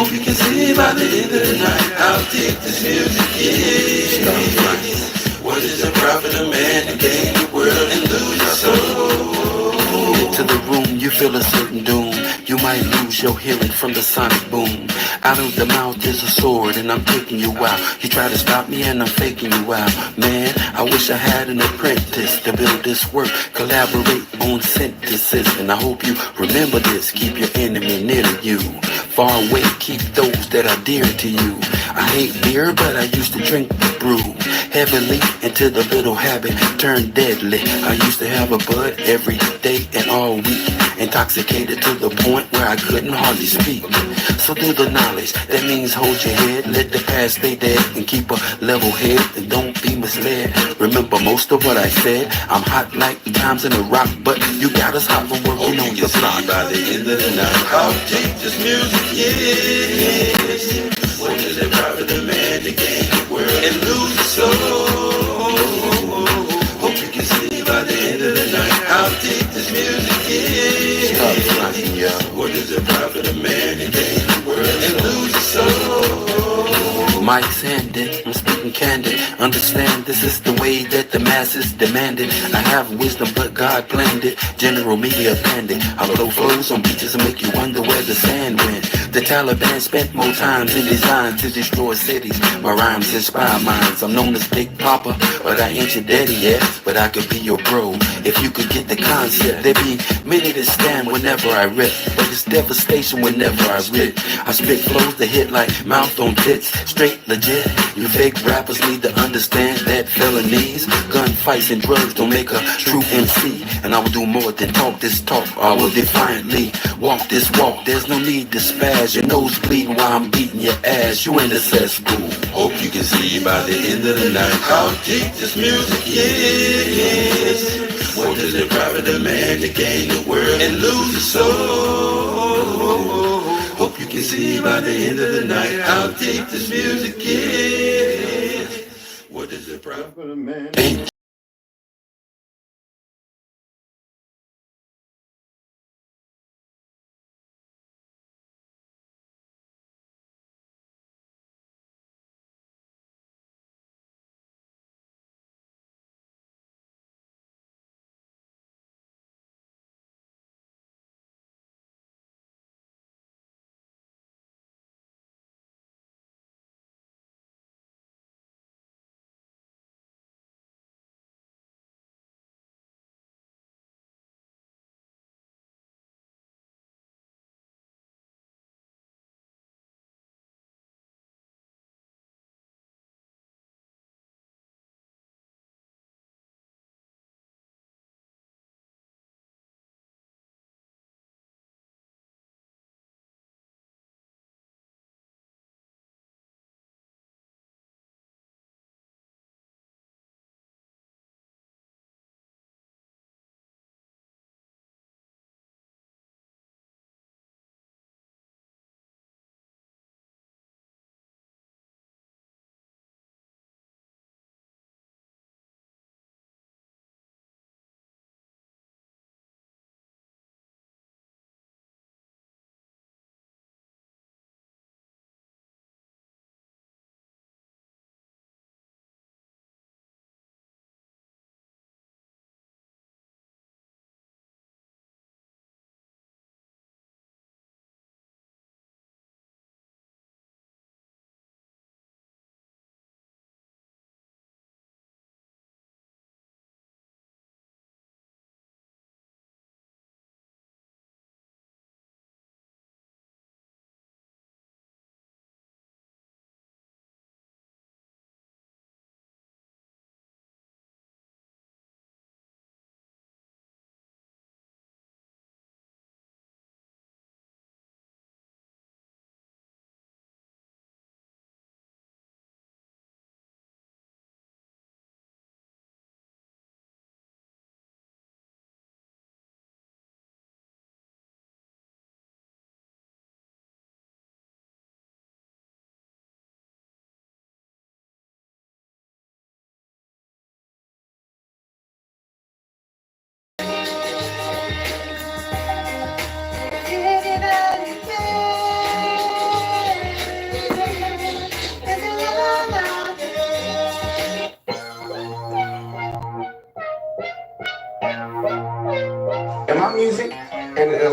Hope you can see by the end of the night how deep this music is. What is the profit of man to gain the world and lose your soul? Into the room, you feel a certain doom. You might lose your hearing from the sonic boom. Out of the mouth is a sword and I'm taking you out. You try to stop me and I'm faking you out. Man, I wish I had an apprentice to build this work. Collaborate on synthesis. And I hope you remember this. Keep your enemy near to you. Far away, keep those that are dear to you. I hate beer, but I used to drink the brew. Heavily into the little habit turned deadly. I used to have a bud every day and all week. Intoxicated to the point where I couldn't hardly speak. So do the knowledge, that means hold your head. Let the past stay dead and keep a level head. And don't be misled. Remember most of what I said. I'm hot like times in a rock, but you got us hot from working on the block. By the end of the night, how deep this music is. What does it profit the man to gain the world and lose his soul? Hope you can see by the end of the night how deep this music is. Stop fronting, yo. What does it profit a man to gain the world and lose his soul? Mike's handed, I'm speaking candid. Understand this is the way that the masses demand it. I have wisdom, but God planned it. General media panned it. I blow flows on beaches and make you wonder where the sand went. The Taliban spent more times in design to destroy cities. My rhymes inspire minds. I'm known as Big Papa, but I ain't your daddy yet. But I could be your bro if you could get the concept. There be many that stand whenever I rip, but it's devastation whenever I rip. I spit flows that hit like mouth on tits, straight legit. You fake rappers need to understand that felonies, gunfights and drugs don't make a true MC. And I will do more than talk this talk. I will defiantly walk this walk. There's no need to spaz. Your nose bleeding while I'm beating your ass. You in the cesspool. Hope you can see by the end of the night how deep this music is. What does it profit a man to gain the world and lose his soul? Hope you can see by the end of the night how deep this music is. What does it profit a man?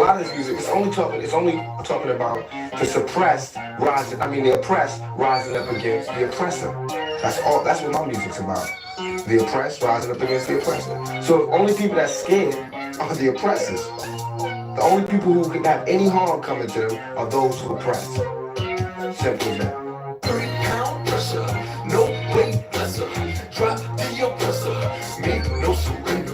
lot of this music, it's only talking about the suppressed rising. I mean, the oppressed rising up against the oppressor. That's all. That's what my music's about. The oppressed rising up against the oppressor. So the only people that's scared are the oppressors. The only people who can have any harm coming to them are those who oppress. Simple as that. 3-pound pressure, no weight lesser. Drop the oppressor, make no surrender.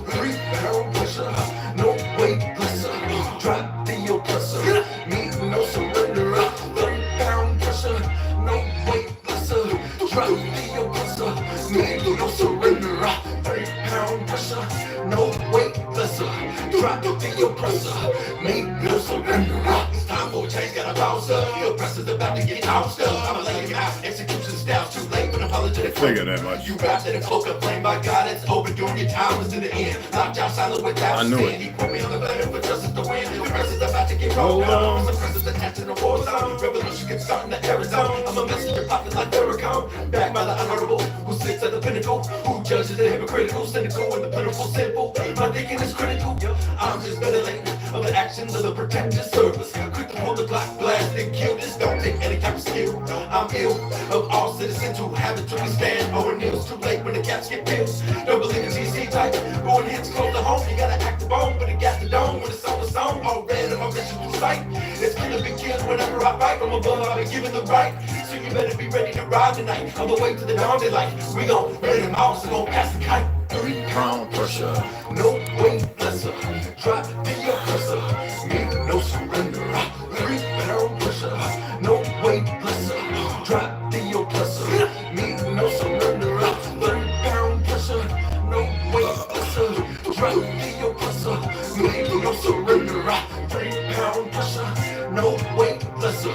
3-pound pressure, no weight lesser. Drop the oppressor, make no surrender. 3-pound pressure, no weight lesser. Drop the oppressor, make no surrender. 3-pound pressure, no weight lesser. Drop the oppressor, make no surrender. It's time for a change, gotta bounce up. The oppressor's about to get ousted. I'ma lay it out, execution style's too late, but apologetic. Figure that much. You wrapped in a cloak of flame by God, it's overdoing your time was to the end. Locked out silent without stand. He put me on the ladder for justice to win. The oppressor's about to get rolled down. The oppressor's attached to the war zone. Revolution can start in the Arizona. I'm a messenger popping like Farrakhan. Backed by the honorable, who sits at the pinnacle, who judges the hypocritical, cynical, and the pitiful simple. My thinking is critical. I'm just ventilating of the actions of the protective service. Quick to pull the Glock, blast and kill this. Don't take any type of skill. I'm ill of all citizens who haven't took a stand. Oh, and it's too late when the caps get peeled. Don't believe in GC type. Going hits close to home. You gotta act the bone, but it got the dome. When it's on the song, all red of my mission through sight. It's gonna be killed whenever I fight. From above, I've been given the right. So you better be ready to ride tonight. On the way to the dawn daylight. We gon' ready them out, so gon' pass the kite. 3-pound pressure, no weight lesser. Drop the oppressor, make no surrender. 3-pound pressure, no weight lesser. Drop the oppressor, make no surrender. 3-pound pressure, no weight lesser. Drop the oppressor, make no surrender. 3-pound pressure, no weight lesser.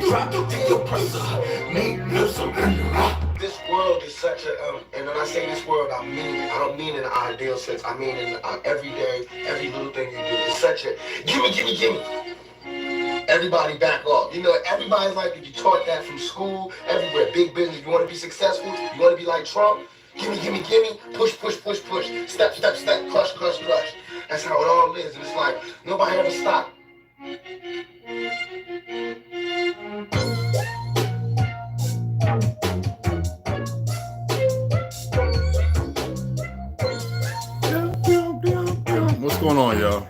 Drop the oppressor, make no surrender. This world is such a, and when I say this world, I don't mean in an ideal sense. I mean in every day, every little thing you do. It's such a, gimme. Everybody back off. You know, everybody's like, you taught that from school, everywhere. Big business, you want to be successful, you want to be like Trump, gimme, push, step, crush. That's how it all is. And it's like, nobody ever stopped. What's going on, y'all?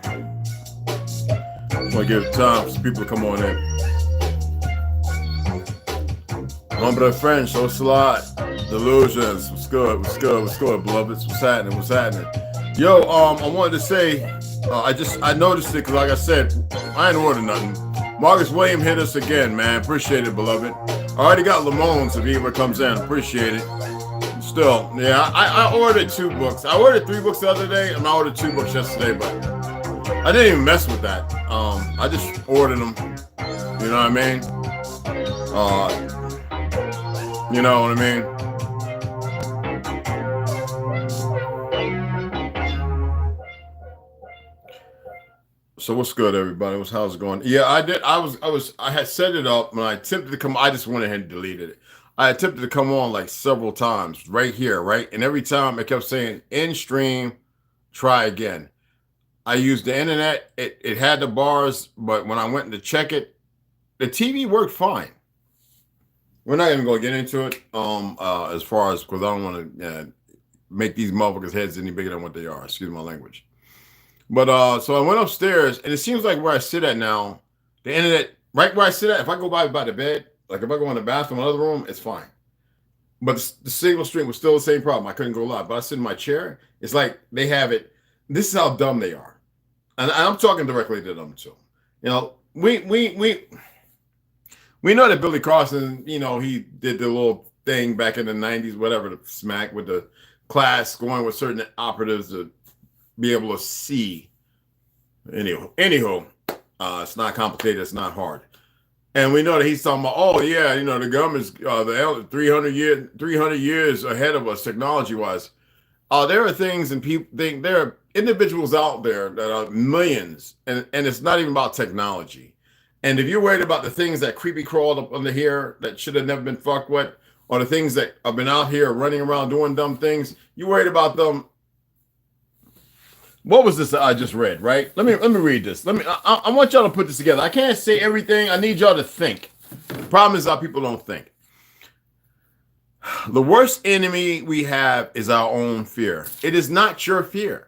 I want to give time for people to come on in. One brother friend, show slide. Delusions. What's good, beloveds? What's happening? Yo, I wanted to say, I noticed it because, like I said, I ain't ordered nothing. Marcus William hit us again, man. Appreciate it, beloved. I already got Lamone's if he ever comes in. Appreciate it. Still, yeah, I ordered 2 books. I ordered 3 books the other day, and I ordered 2 books yesterday, but I didn't even mess with that. I just ordered them. You know what I mean? You know what I mean? So what's good, everybody? How's it going? Yeah, I did. I had set it up when I attempted to come. I just went ahead and deleted it. I attempted to come on like several times right here, right? And every time it kept saying in stream, try again. I used the internet. It had the bars, but when I went to check it, the TV worked fine. We're not even going to get into it as far as, because I don't want to make these motherfuckers' heads any bigger than what they are. Excuse my language. But so I went upstairs, and it seems like where I sit at now, the internet, right where I sit at, if I go by the bed, like if I go in the bathroom or another room, it's fine. But the signal stream was still the same problem. I couldn't go live. But I sit in my chair. It's like they have it. This is how dumb they are. And I'm talking directly to them too. You know, we know that Billy Carson, you know, he did the little thing back in the 90s, whatever, the smack with the class going with certain operatives to be able to see. Anywho, it's not complicated. It's not hard. And we know that he's talking about, oh yeah, you know, the government's the 300 years ahead of us technology-wise. There are things and people think there are individuals out there that are millions, and it's not even about technology. And if you're worried about the things that creepy crawled up under here that should have never been fucked with, or the things that have been out here running around doing dumb things, you're worried about them. What was this that I just read? Right? Let me read this. I want y'all to put this together. I can't say everything. I need y'all to think. The problem is how people don't think. The worst enemy we have is our own fear. It is not your fear.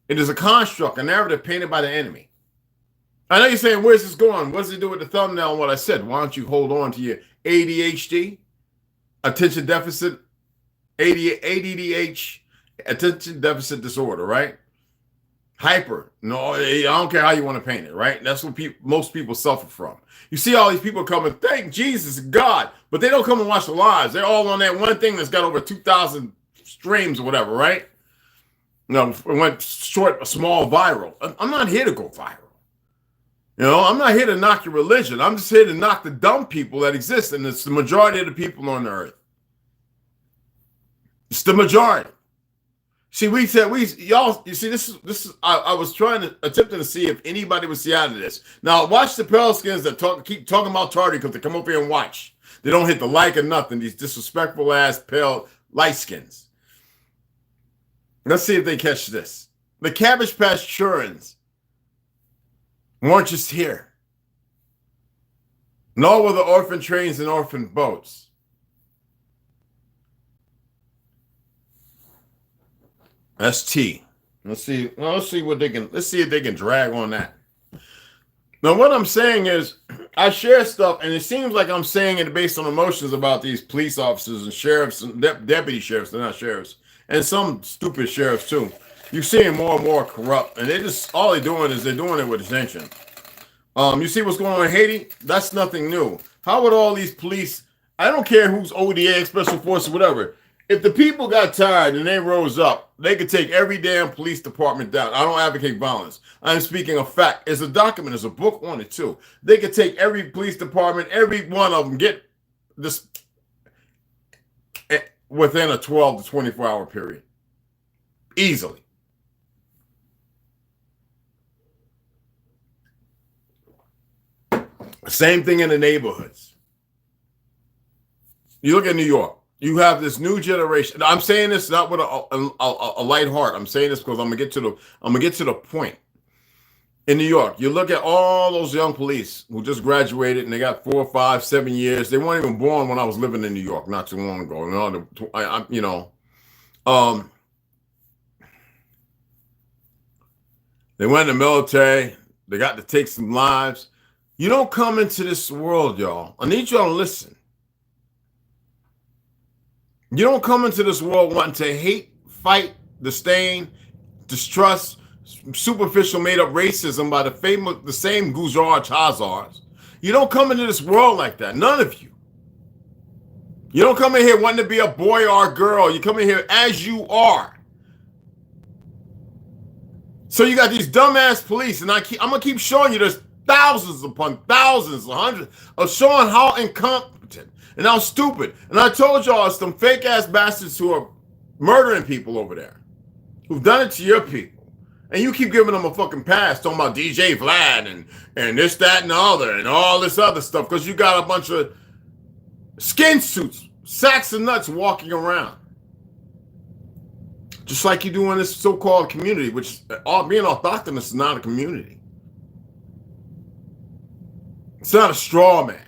It is a construct, a narrative painted by the enemy. I know you're saying, where's this going? What does it do with the thumbnail and what I said? Why don't you hold on to your ADHD, attention deficit, ADDH, attention deficit disorder, right? Hyper. No, I don't care how you want to paint it, right? That's what most people suffer from. You see all these people come and thank Jesus, God, but they don't come and watch the lives. They're all on that one thing that's got over 2,000 streams or whatever, right? No, it went short, small, viral. I'm not here to go viral. You know, I'm not here to knock your religion. I'm just here to knock the dumb people that exist, and it's the majority of the people on the earth. It's the majority. See, y'all. You see, this is. I was attempting to see if anybody would see out of this. Now, watch the pale skins that keep talking about tardy because they come up here and watch. They don't hit the like or nothing. These disrespectful ass pale light skins. Let's see if they catch this. The Cabbage Patch childrens weren't just here. Nor were the orphan trains and orphan boats. That's T. Let's see what they can. Let's see if they can drag on that. Now, what I'm saying is, I share stuff, and it seems like I'm saying it based on emotions about these police officers and sheriffs and deputy sheriffs. They're not sheriffs, and some stupid sheriffs too. You're seeing more and more corrupt, and all they're doing is they're doing it with attention. You see what's going on in Haiti? That's nothing new. How would all these police? I don't care who's ODA, special forces, whatever. If the people got tired and they rose up, they could take every damn police department down. I don't advocate violence. I'm speaking of fact. There's a document, there's a book on it too. They could take every police department, every one of them, get this within a 12 to 24 hour period. Easily. Same thing in the neighborhoods. You look at New York. You have this new generation. I'm saying this not with a light heart. I'm saying this because I'm gonna get to the point. In New York, you look at all those young police who just graduated and they got 4, 5, 7 years. They weren't even born when I was living in New York not too long ago. They went in the military. They got to take some lives. You don't come into this world, y'all. I need y'all to listen. You don't come into this world wanting to hate, fight, disdain, distrust, superficial made-up racism by the same Gujar Chazars. You don't come into this world like that. None of you. You don't come in here wanting to be a boy or a girl. You come in here as you are. So you got these dumbass police, and I'm going to keep showing you there's thousands upon thousands, hundreds of showing how incompetent and how stupid. And I told y'all it's some fake ass bastards who are murdering people over there, who've done it to your people. And you keep giving them a fucking pass, talking about DJ Vlad and this, that, and the other, and all this other stuff, because you got a bunch of skin suits, sacks of nuts walking around. Just like you do in this so-called community, which being orthodox is not a community. It's not a straw man.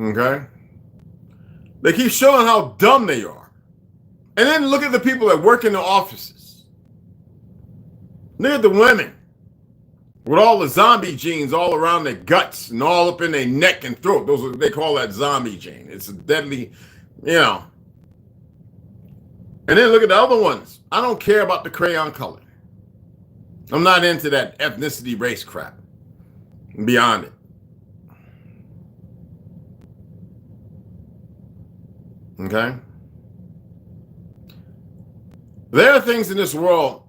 Okay? They keep showing how dumb they are. And then look at the people that work in the offices. Look at the women with all the zombie genes all around their guts and all up in their neck and throat. They call that zombie gene. It's a deadly, And then look at the other ones. I don't care about the crayon color. I'm not into that ethnicity race crap. I'm beyond it. Okay? There are things in this world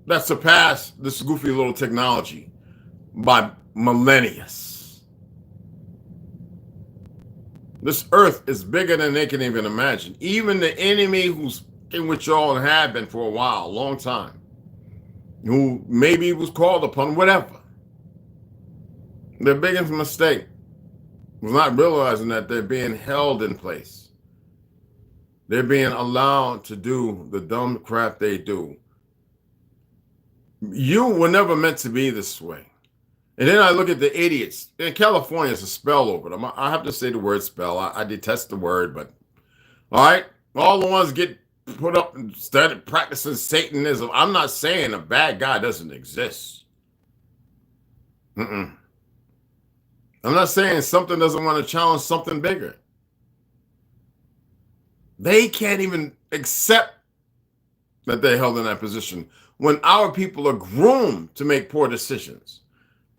that surpass this goofy little technology by millennia. This earth is bigger than they can even imagine. Even the enemy who's in with y'all and have been for a while, a long time, who maybe was called upon, whatever. Their biggest mistake was not realizing that they're being held in place. They're being allowed to do the dumb crap they do. You were never meant to be this way. And then I look at the idiots. In California, it's a spell over them. I have to say the word spell. I detest the word, but all right. All the ones get put up and started practicing Satanism. I'm not saying a bad guy doesn't exist. I'm not saying something doesn't want to challenge something bigger. They can't even accept that they're held in that position when our people are groomed to make poor decisions,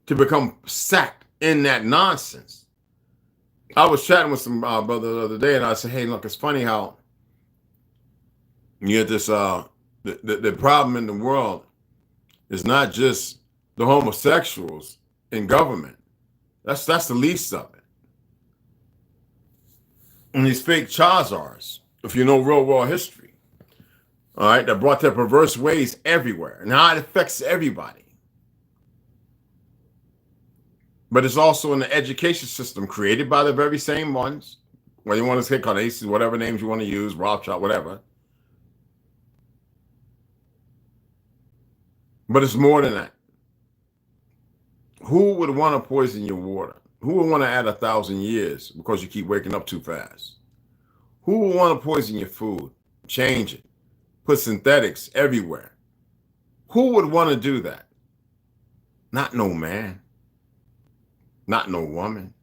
to become sacked in that nonsense. I was chatting with some brother the other day, and I said, hey, look, it's funny how you get this, the problem in the world is not just the homosexuals in government. That's the least of it. And these fake Chazars, if you know real world history, all right, that brought their perverse ways everywhere. And how it affects everybody. But it's also in the education system created by the very same ones, whether you want to say Carnaces, whatever names you want to use, Rothschild, whatever. But it's more than that. Who would want to poison your water? Who would want to add 1,000 years because you keep waking up too fast? Who would want to poison your food, change it, put synthetics everywhere? Who would want to do that? Not no man. Not no woman.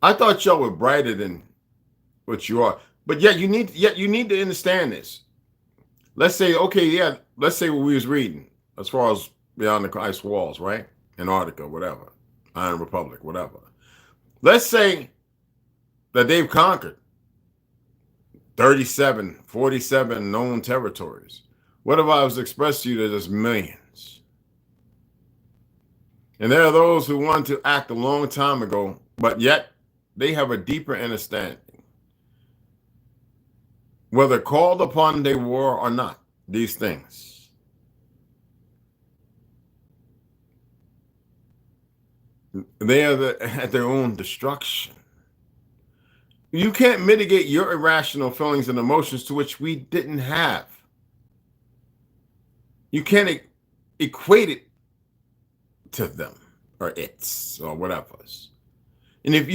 I thought y'all were brighter than what you are. But yet you need to understand this. Let's say, okay, yeah, let's say what we was reading as far as Beyond the Ice Walls, right? Antarctica, whatever. Iron Republic, whatever. Let's say that they've conquered 37, 47 known territories. What if I was expressed to you that there's millions? And there are those who want to act a long time ago, but yet they have a deeper understanding. Whether called upon they were or not, these things. They are at their own destruction. You can't mitigate your irrational feelings and emotions to which we didn't have. You can't equate it to them or its or whatever. And if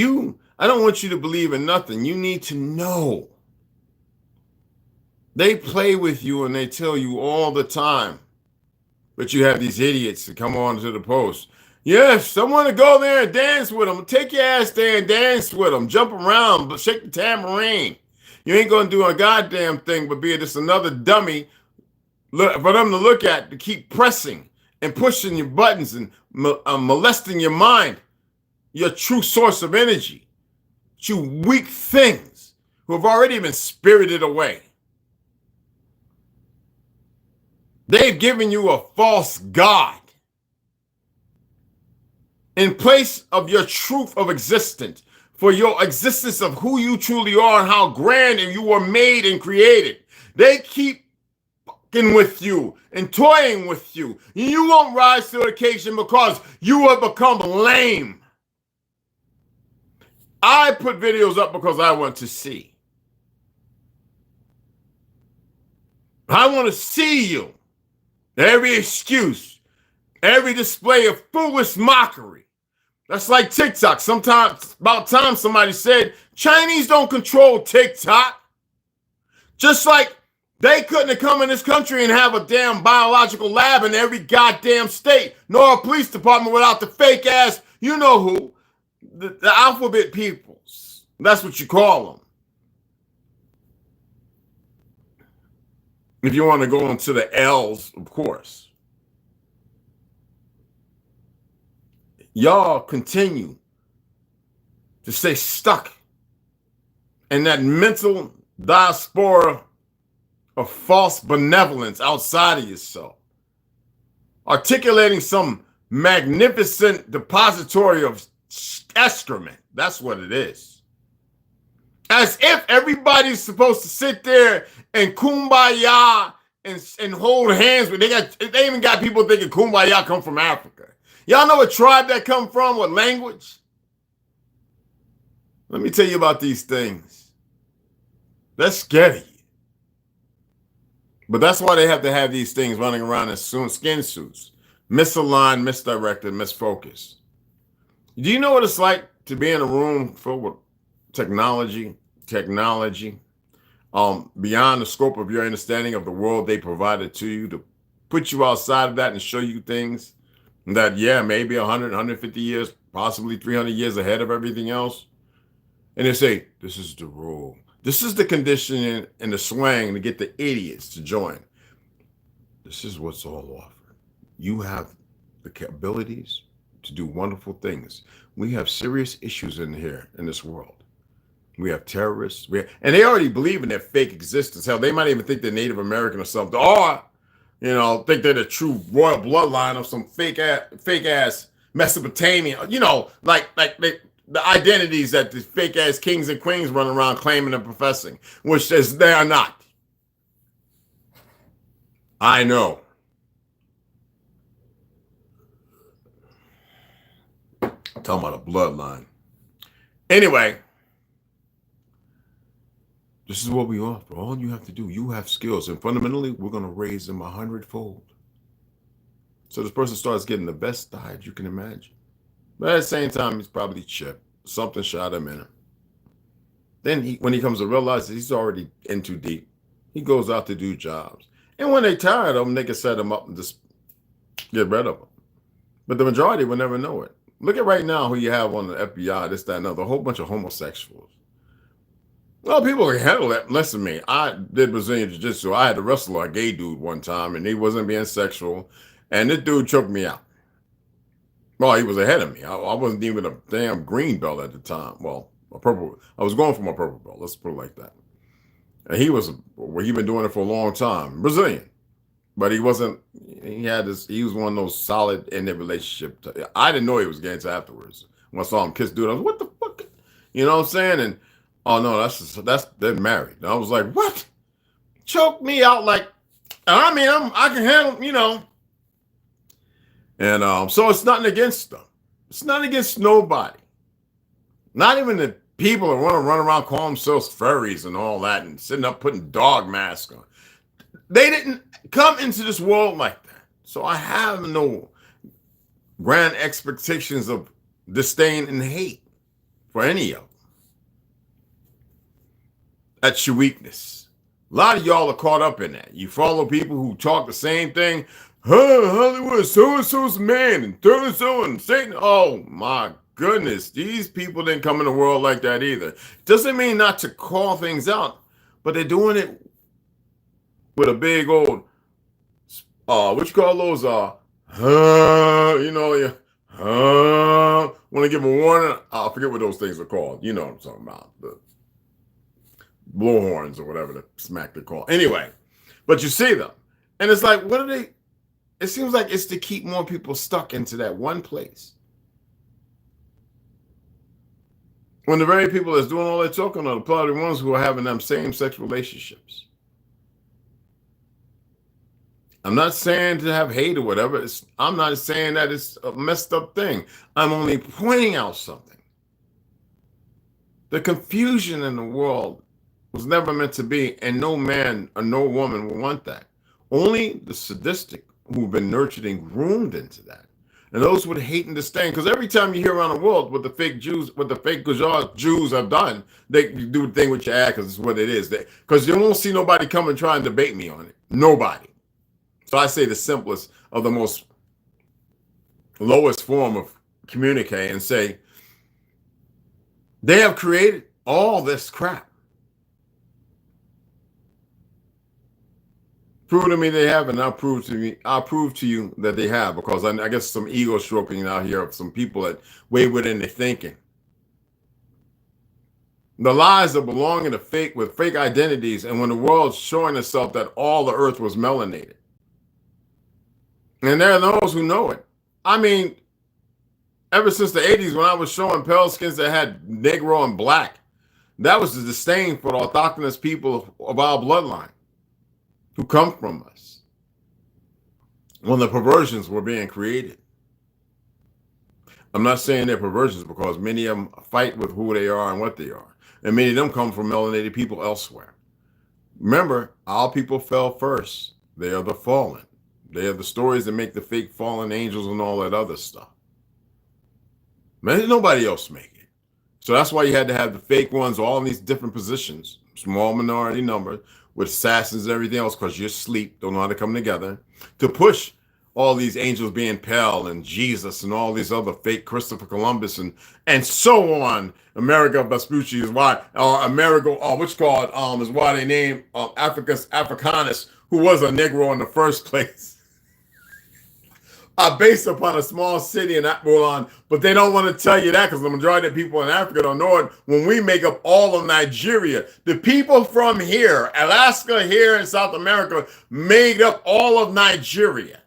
I don't want you to believe in nothing. You need to know. They play with you and they tell you all the time. But you have these idiots that come on to the post. Yes, I want to go there and dance with them. Take your ass there and dance with them. Jump around, but shake the tambourine. You ain't going to do a goddamn thing but be just another dummy for them to look at, to keep pressing and pushing your buttons and molesting your mind, your true source of energy. You weak things who have already been spirited away. They've given you a false God in place of your truth of existence, for your existence of who you truly are and how grand and you were made and created. They keep fucking with you and toying with you. You won't rise to the occasion because you have become lame. I put videos up because I want to see. I want to see you. Every excuse, every display of foolish mockery. That's like TikTok. Sometimes, about time somebody said, Chinese don't control TikTok. Just like they couldn't have come in this country and have a damn biological lab in every goddamn state, nor a police department without the fake ass, you know who, the alphabet peoples. That's what you call them. If you want to go into the L's, of course. Y'all continue to stay stuck in that mental diaspora of false benevolence outside of yourself, articulating some magnificent depository of excrement. That's what it is. As if everybody's supposed to sit there and kumbaya and hold hands with. They even got people thinking kumbaya come from Africa. Y'all know what tribe that come from? What language? Let me tell you about these things. They're scary. But that's why they have to have these things running around in skin suits. Misaligned, misdirected, misfocused. Do you know what it's like to be in a room filled with technology, beyond the scope of your understanding of the world they provided to you, to put you outside of that and show you things that, yeah, maybe 100, 150 years, possibly 300 years ahead of everything else. And they say, this is the rule. This is the conditioning and the swang to get the idiots to join. This is what's all offered. You have the abilities to do wonderful things. We have serious issues in here in this world. We have terrorists. And they already believe in their fake existence. Hell, they might even think they're Native American or something. Or, think they're the true royal bloodline of some fake ass Mesopotamia. Like the identities that the fake ass kings and queens run around claiming and professing, which is they are not. I know. I'm talking about a bloodline. Anyway, this is what we offer. All you have to do, you have skills, and fundamentally, we're going to raise them 100-fold. So this person starts getting the best diet you can imagine. But at the same time, he's probably chipped. Something shot him in him. Then when he comes to realize that he's already in too deep, he goes out to do jobs. And when they tired of him, they can set him up and just get rid of him. But the majority will never know it. Look at right now who you have on the FBI, this, that, and other, a whole bunch of homosexuals. Well, people can handle that. Listen to me. I did Brazilian Jiu-Jitsu. I had to wrestle a gay dude one time, and he wasn't being sexual. And this dude choked me out. Well, he was ahead of me. I wasn't even a damn green belt at the time. Well, a purple. I was going for my purple belt. Let's put it like that. And he'd been doing it for a long time. Brazilian. But he wasn't, he was one of those solid in their relationship. I didn't know he was gay until afterwards. When I saw him kiss dude, I was, what the fuck? You know what I'm saying? And, oh no, they're married. And I was like, what? Choke me out like, I mean, I can handle, And so it's nothing against them. It's nothing against nobody. Not even the people that want to run around calling themselves furries and all that and sitting up putting dog masks on. They didn't come into this world like that. So I have no grand expectations of disdain and hate for any of them. That's your weakness. A lot of y'all are caught up in that. You follow people who talk the same thing. Hollywood, so-and-so's man, and so-and-so, and Satan. Oh, my goodness. These people didn't come in the world like that either. Doesn't mean not to call things out, but they're doing it with a big old, what you call those, want to give a warning. I forget what those things are called. You know what I'm talking about. The blowhorns or whatever the smack they call. Anyway, but you see them. And it's like, what are they? It seems like it's to keep more people stuck into that one place. When the very people that's doing all that talking are probably the ones who are having them same-sex relationships. I'm not saying to have hate or whatever. I'm not saying that it's a messed up thing. I'm only pointing out something. The confusion in the world was never meant to be, and no man or no woman will want that. Only the sadistic who've been nurtured and groomed into that. And those with hate and disdain, because every time you hear around the world what the fake Jews have done, they do the thing with your ad because it's what it is. Because you won't see nobody come and try and debate me on it. Nobody. So I say the simplest of the most lowest form of communicate and say, they have created all this crap. Prove to me they have, and I'll prove to you that they have, because I guess some ego stroking out here of some people that way within their thinking. The lies that belong in the fake with fake identities, and when the world's showing itself that all the earth was melanated. And there are those who know it. I mean, ever since the 80s, when I was showing pale skins that had Negro and black, that was the disdain for the autochthonous people of our bloodline who come from us when the perversions were being created. I'm not saying they're perversions because many of them fight with who they are and what they are. And many of them come from melanated people elsewhere. Remember, our people fell first. They are the fallen. They are the stories that make the fake fallen angels and all that other stuff. Man, nobody else make it. So that's why you had to have the fake ones all in these different positions, small minority number, with assassins and everything else, because you're asleep, don't know how to come together, to push all these angels being pale and Jesus and all these other fake Christopher Columbus and so on. America Vespucci is why, or Amerigo, which called is why they named Africanus, who was a Negro in the first place. Based upon a small city in Akbulan, but they don't want to tell you that because the majority of people in Africa don't know it. When we make up all of Nigeria, the people from here, Alaska, here in South America, made up all of Nigeria.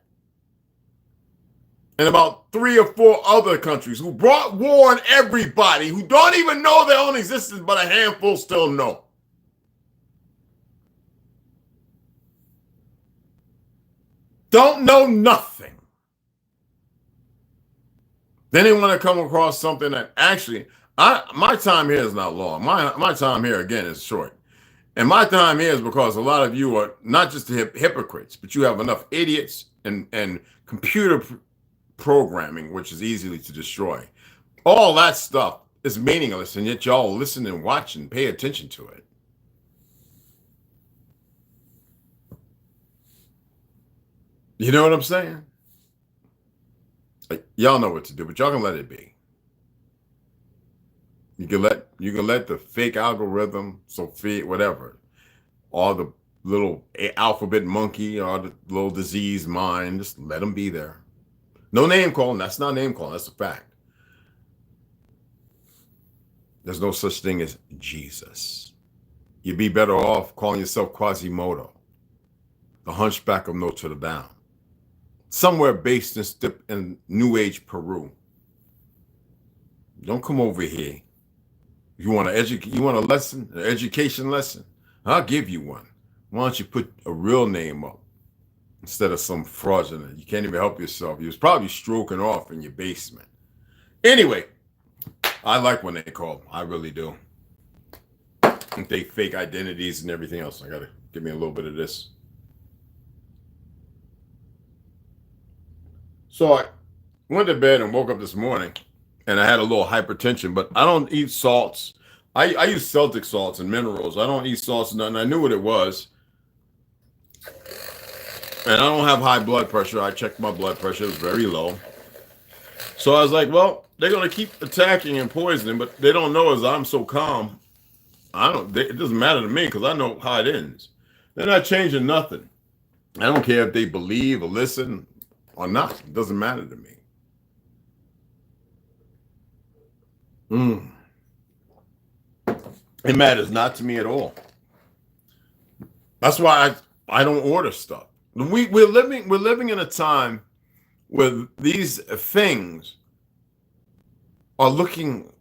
And about 3 or 4 other countries who brought war on everybody, who don't even know their own existence, but a handful still know. Don't know nothing. Then they want to come across something that actually, my time here is not long. My time here, again, is short. And my time here is because a lot of you are not just hypocrites, but you have enough idiots and computer programming, which is easily to destroy. All that stuff is meaningless, and yet y'all listen and watch and pay attention to it. You know what I'm saying? Y'all know what to do, but y'all can let it be. You can let the fake algorithm, Sophia, whatever, or the little alphabet monkey or the little diseased mind, just let them be there. No name calling. That's not name calling. That's a fact. There's no such thing as Jesus. You'd be better off calling yourself Quasimodo, the Hunchback of Notre Dame. Somewhere based in New Age Peru. Don't come over here. You want a lesson, an education lesson? I'll give you one. Why don't you put a real name up instead of some fraudulent? You can't even help yourself. You was probably stroking off in your basement. Anyway, I like when they call. I really do. They fake identities and everything else. I gotta give me a little bit of this. So I went to bed and woke up this morning, and I had a little hypertension, but I don't eat salts. I use Celtic salts and minerals. I don't eat salts and nothing. I knew what it was. And I don't have high blood pressure. I checked my blood pressure. It was very low. So I was like, well, they're going to keep attacking and poisoning, but they don't know as I'm so calm. It doesn't matter to me because I know how it ends. They're not changing nothing. I don't care if they believe or listen or not. It doesn't matter to me. It matters not to me at all. That's why I don't order stuff. We're living in a time where these things are looking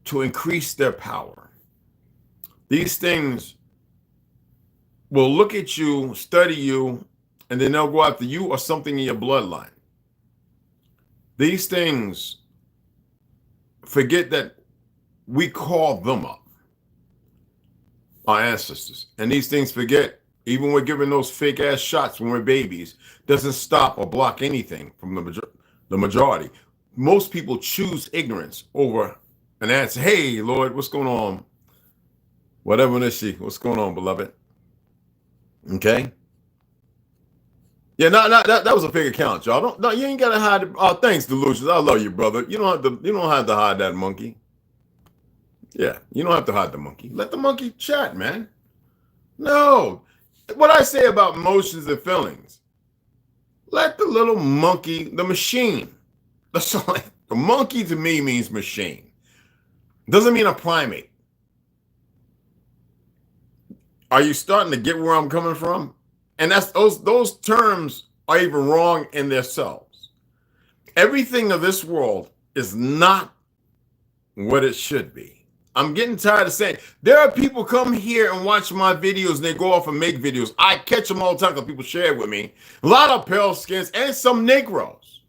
to increase their power. These things will look at you, study you, and then they'll go after you or something in your bloodline. These things forget that we call them up, our ancestors. And these things forget, even we're giving those fake ass shots when we're babies, doesn't stop or block anything from the majority. Most people choose ignorance over an answer. Hey, Lord, what's going on? Whatever is she? What's going on, beloved? Okay. Yeah, that was a fake account, y'all. You ain't gotta hide it. Oh, thanks, Delusions. I love you, brother. You don't have to hide that monkey. Yeah, you don't have to hide the monkey. Let the monkey chat, man. No. What I say about emotions and feelings, let the little monkey, the machine. That's all. The monkey to me means machine. Doesn't mean a primate. Are you starting to get where I'm coming from? And that's those terms are even wrong in themselves. Everything of this world is not what it should be. I'm getting tired of saying, there are people come here and watch my videos and they go off and make videos. I catch them all the time because people share it with me. A lot of pale skins and some Negroes.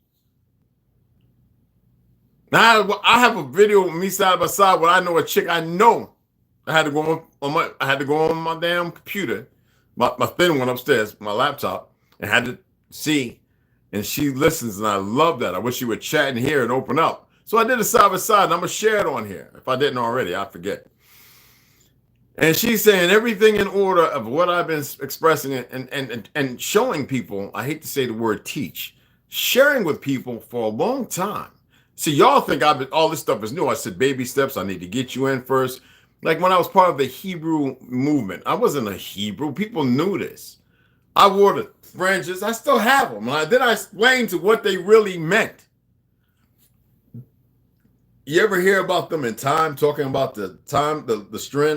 Now, I have a video with me side by side where I know a chick I know I had to go on my damn computer, my thin one upstairs, my laptop, and had to see. And she listens, and I love that. I wish she would chat in here and open up. So I did a side by side, and I'm gonna share it on here. If I didn't already, I forget. And she's saying everything in order of what I've been expressing and showing people. I hate to say the word teach, sharing with people for a long time. See, y'all think all this stuff is new. I said baby steps. I need to get you in first. Like when I was part of the Hebrew movement, I wasn't a Hebrew. People knew this. I wore the fringes. I still have them. Then I explained to what they really meant. You ever hear about them in time, talking about the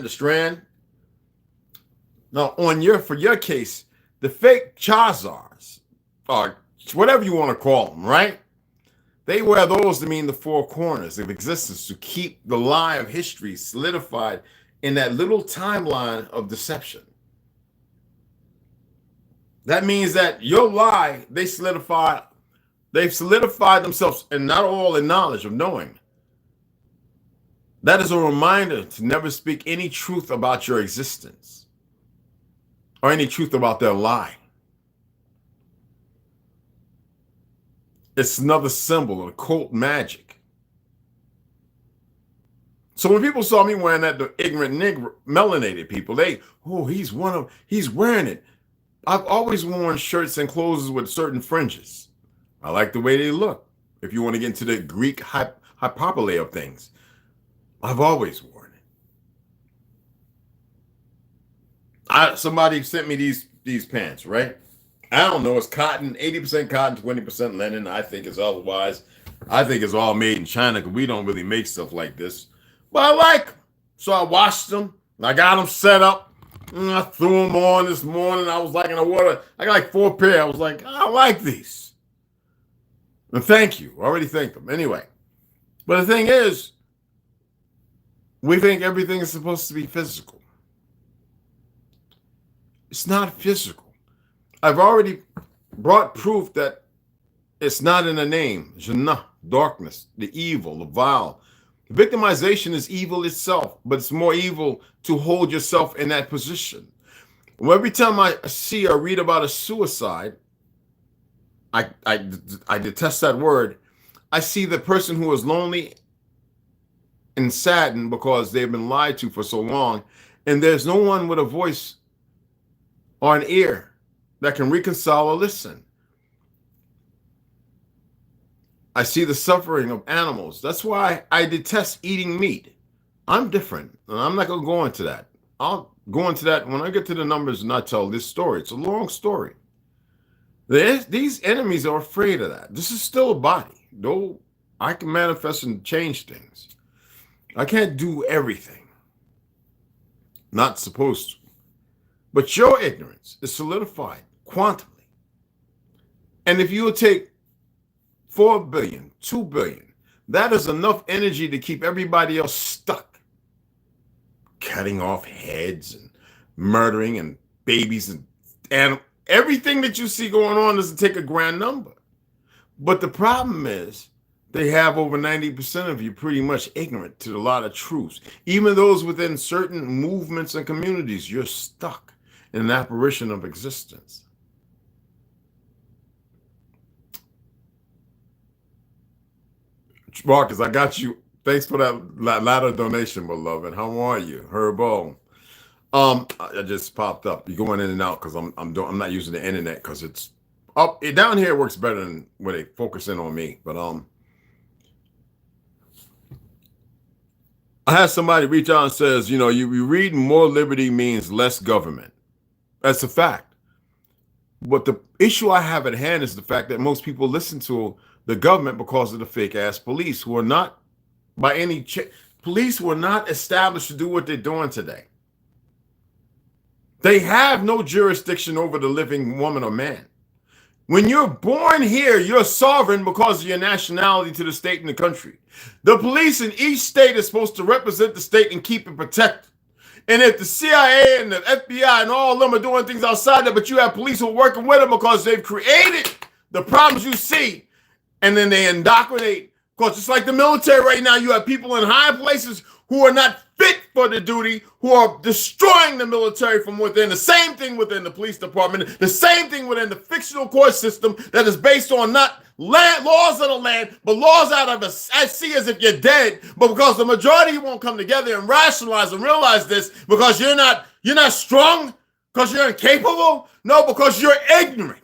strand? Now, for your case, the fake Chazars, or whatever you want to call them, right? They wear those to mean the four corners of existence, to keep the lie of history solidified in that little timeline of deception. That means that your lie, they've solidified themselves, and not all in knowledge of knowing. That is a reminder to never speak any truth about your existence or any truth about their lie. It's another symbol of occult magic. So when people saw me wearing that, the ignorant Negro, melanated people, he's wearing it. I've always worn shirts and clothes with certain fringes. I like the way they look. If you want to get into the Greek hyperbole of things, I've always worn it. Somebody sent me these pants, right? I don't know. It's cotton, 80% cotton, 20% linen. I think it's otherwise. I think it's all made in China because we don't really make stuff like this. But I like them. So I washed them. I got them set up. And I threw them on this morning. I was like in the water. I got like 4 pair. I was like, I like these. And thank you. I already thanked them. Anyway. But the thing is, we think everything is supposed to be physical. It's not physical. I've already brought proof that it's not in the name. Jannah, darkness, the evil, the vile. Victimization is evil itself, but it's more evil to hold yourself in that position. Well, every time I see or read about a suicide, I detest that word. I see the person who is lonely and saddened because they've been lied to for so long, and there's no one with a voice or an ear that can reconcile or listen. I see the suffering of animals. That's why I detest eating meat. I'm different, and I'm not going to go into that. I'll go into that when I get to the numbers and I tell this story. It's a long story. These enemies are afraid of that. This is still a body, though I can manifest and change things. I can't do everything. Not supposed to. But your ignorance is solidified quantumly. And if you will take 4 billion, 2 billion, that is enough energy to keep everybody else stuck. Cutting off heads and murdering and babies and everything that you see going on doesn't take a grand number. But the problem is, they have over 90% of you pretty much ignorant to a lot of truths. Even those within certain movements and communities, you're stuck in an apparition of existence. Marcus, I got you. Thanks for that latter donation, beloved. How are you? Herbo. I just popped up. You're going in and out because I'm not using the internet because it's up. Down here it works better than when they focus in on me. But I had somebody reach out and says, you read more liberty means less government. That's a fact. But the issue I have at hand is the fact that most people listen to the government because of the fake ass police who are not police were not established to do what they're doing today. They have no jurisdiction over the living woman or man. When you're born here, you're sovereign because of your nationality to the state and the country. The police in each state is supposed to represent the state and keep it protected. And if the CIA and the FBI and all of them are doing things outside that, but you have police who are working with them because they've created the problems you see, and then they indoctrinate Because just like the military right now, you have people in high places who are not fit for the duty, who are destroying the military from within. The same thing within the police department. The same thing within the fictional court system that is based on not laws of the land, but laws out of I see as if you're dead. But because the majority won't come together and rationalize and realize this, because you're not strong, because you're incapable. No, because you're ignorant.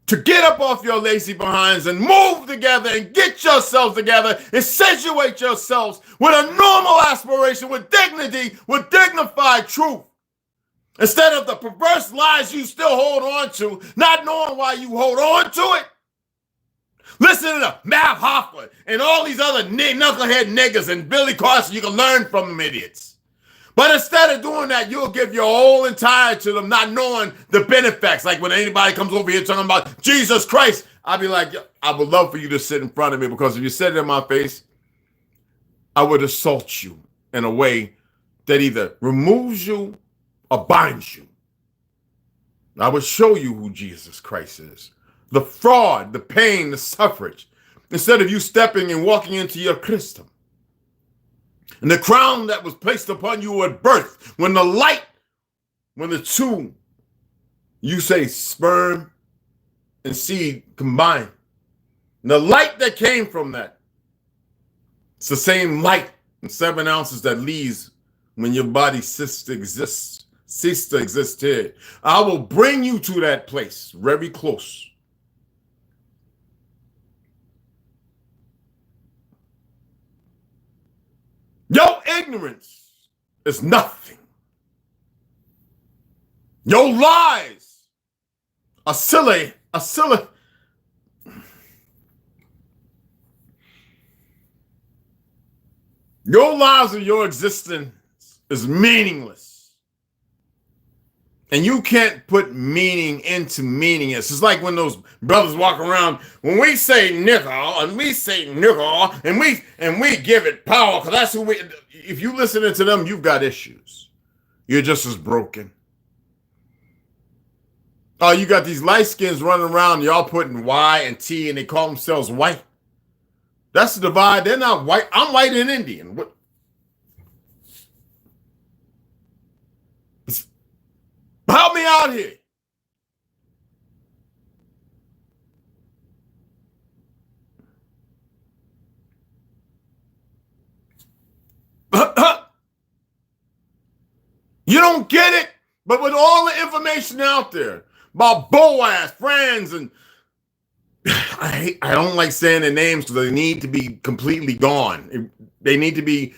To get up off your lazy behinds and move together and get yourselves together and situate yourselves with a normal aspiration, with dignity, with dignified truth. Instead of the perverse lies you still hold on to, not knowing why you hold on to it. Listen to Matt Hoffman and all these other knucklehead niggas and Billy Carson. You can learn from them idiots. But instead of doing that, you'll give your whole entire to them, not knowing the benefits. Like when anybody comes over here talking about Jesus Christ, I'll be like, I would love for you to sit in front of me, because if you said it in my face, I would assault you in a way that either removes you or binds you. I would show you who Jesus Christ is. The fraud, the pain, the suffrage. Instead of you stepping and walking into your Christum. And the crown that was placed upon you at birth, when the two, you say sperm and seed combined. And the light that came from that, it's the same light in 7 ounces that leaves when your body ceases to exist here. I will bring you to that place, very close. Your ignorance is nothing. Your lies are silly. Your lives and your existence is meaningless. And you can't put meaning into meaningless. It's like when those brothers walk around, when we say nigga, and we say nigga, and we give it power, because that's who we, if you listening to them, you've got issues. You're just as broken. Oh, you got these light skins running around, y'all putting Y and T, and they call themselves white. That's the divide. They're not white. I'm white and Indian. What? Help me out here. You don't get it, but with all the information out there about Boaz, friends, and I don't like saying their names because they need to be completely gone. They need to be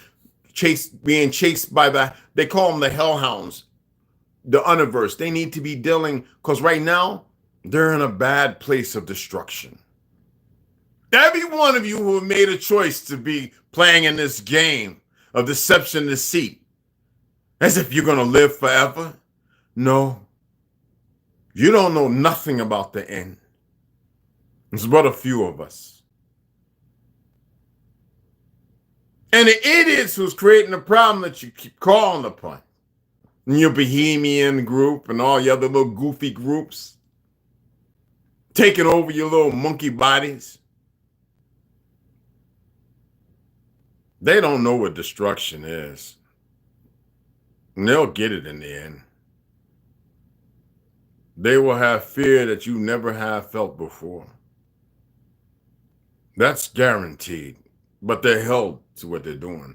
being chased by they call them the hellhounds. The universe, they need to be dealing, because right now they're in a bad place of destruction. Every one of you who have made a choice to be playing in this game of deception, deceit, as if you're going to live forever. No, you don't know nothing about the end. There's but a few of us. And the idiots who's creating the problem that you keep calling upon. And your Bohemian group and all your other little goofy groups taking over your little monkey bodies. They don't know what destruction is. And they'll get it in the end. They will have fear that you never have felt before. That's guaranteed. But they're held to what they're doing.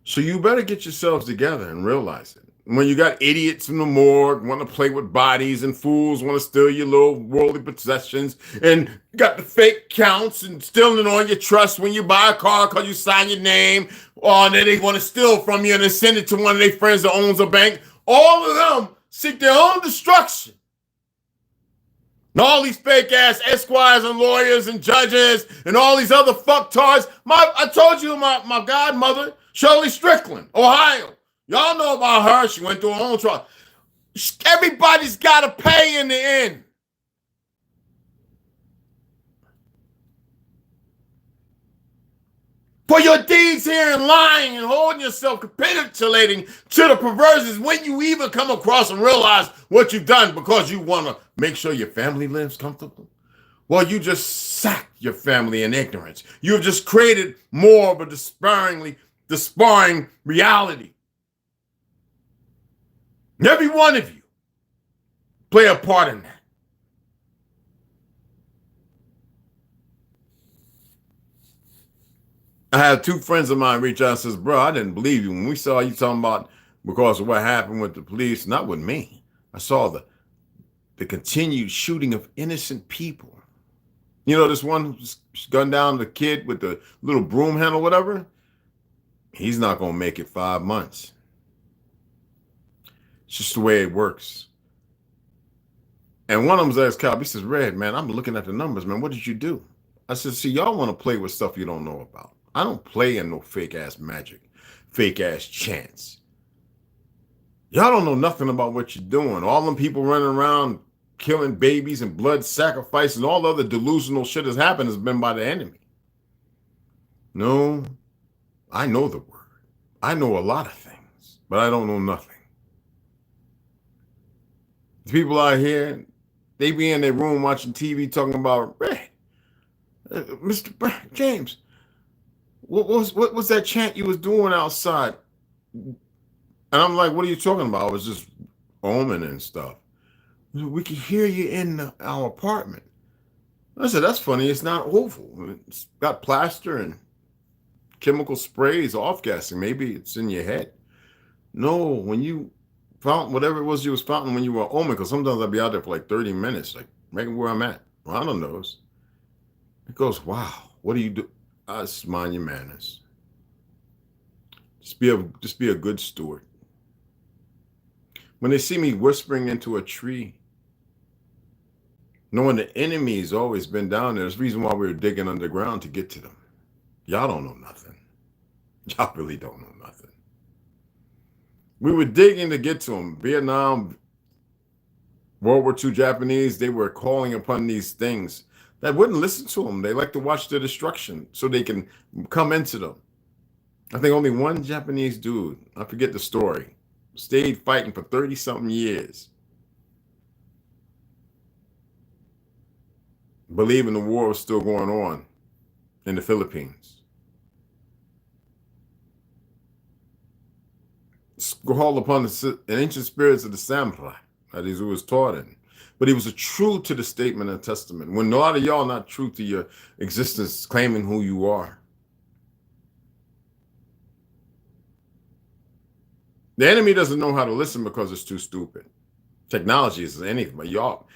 So you better get yourselves together and realize it. When you got idiots in the morgue want to play with bodies, and fools want to steal your little worldly possessions, and got the fake counts and stealing on your trust when you buy a car because you sign your name, or then they want to steal from you and then send it to one of their friends that owns a bank. All of them seek their own destruction. And all these fake ass esquires and lawyers and judges and all these other fucktards. I told you my godmother, Shirley Strickland, Ohio. Y'all know about her. She went through her own trial. Everybody's got to pay in the end. For your deeds here and lying and holding yourself capitulating to the perversions when you even come across and realize what you've done because you want to make sure your family lives comfortable. Well, you just sacked your family in ignorance. You've just created more of a despairing reality. And every one of you play a part in that. I had two friends of mine reach out and says, bro, I didn't believe you. When we saw you talking about because of what happened with the police, not with me. I saw the continued shooting of innocent people. You know, this one gunned down the kid with the little broom handle, whatever. He's not going to make it 5 months. It's just the way it works. And one of them's asked Cal, he says, Red, man, I'm looking at the numbers, man. What did you do? I said, see, y'all want to play with stuff you don't know about. I don't play in no fake ass magic, fake ass chants. Y'all don't know nothing about what you're doing. All them people running around killing babies and blood sacrifice and all the other delusional shit has happened has been by the enemy. No, I know the word. I know a lot of things, but I don't know nothing. The people out here, they be in their room watching TV talking about, hey, Mr. James, what was that chant you was doing outside? And I'm like, what are you talking about? I was just oming and stuff. We can hear you in our apartment. I said, that's funny. It's not oval. It's got plaster and chemical sprays, off-gassing. Maybe it's in your head. No, when you found whatever it was you was fountain when you were oming, because sometimes I'd be out there for like 30 minutes, like right where I'm at. Well, I don't know. It goes, wow, what do you do? I just mind your manners. Just be a good steward. When they see me whispering into a tree, knowing the enemy's always been down there, there's a reason why we were digging underground to get to them. Y'all don't know nothing. Y'all really don't know nothing. We were digging to get to them. Vietnam, World War II Japanese, they were calling upon these things that wouldn't listen to them. They like to watch their destruction so they can come into them. I think only one Japanese dude, I forget the story, stayed fighting for 30-something years, believing the war was still going on in the Philippines. Called upon the ancient spirits of the samurai that he was taught in. But he was true to the statement and testament. When a lot of y'all not true to your existence, claiming who you are. The enemy doesn't know how to listen because it's too stupid. Technology is anything, but y'all,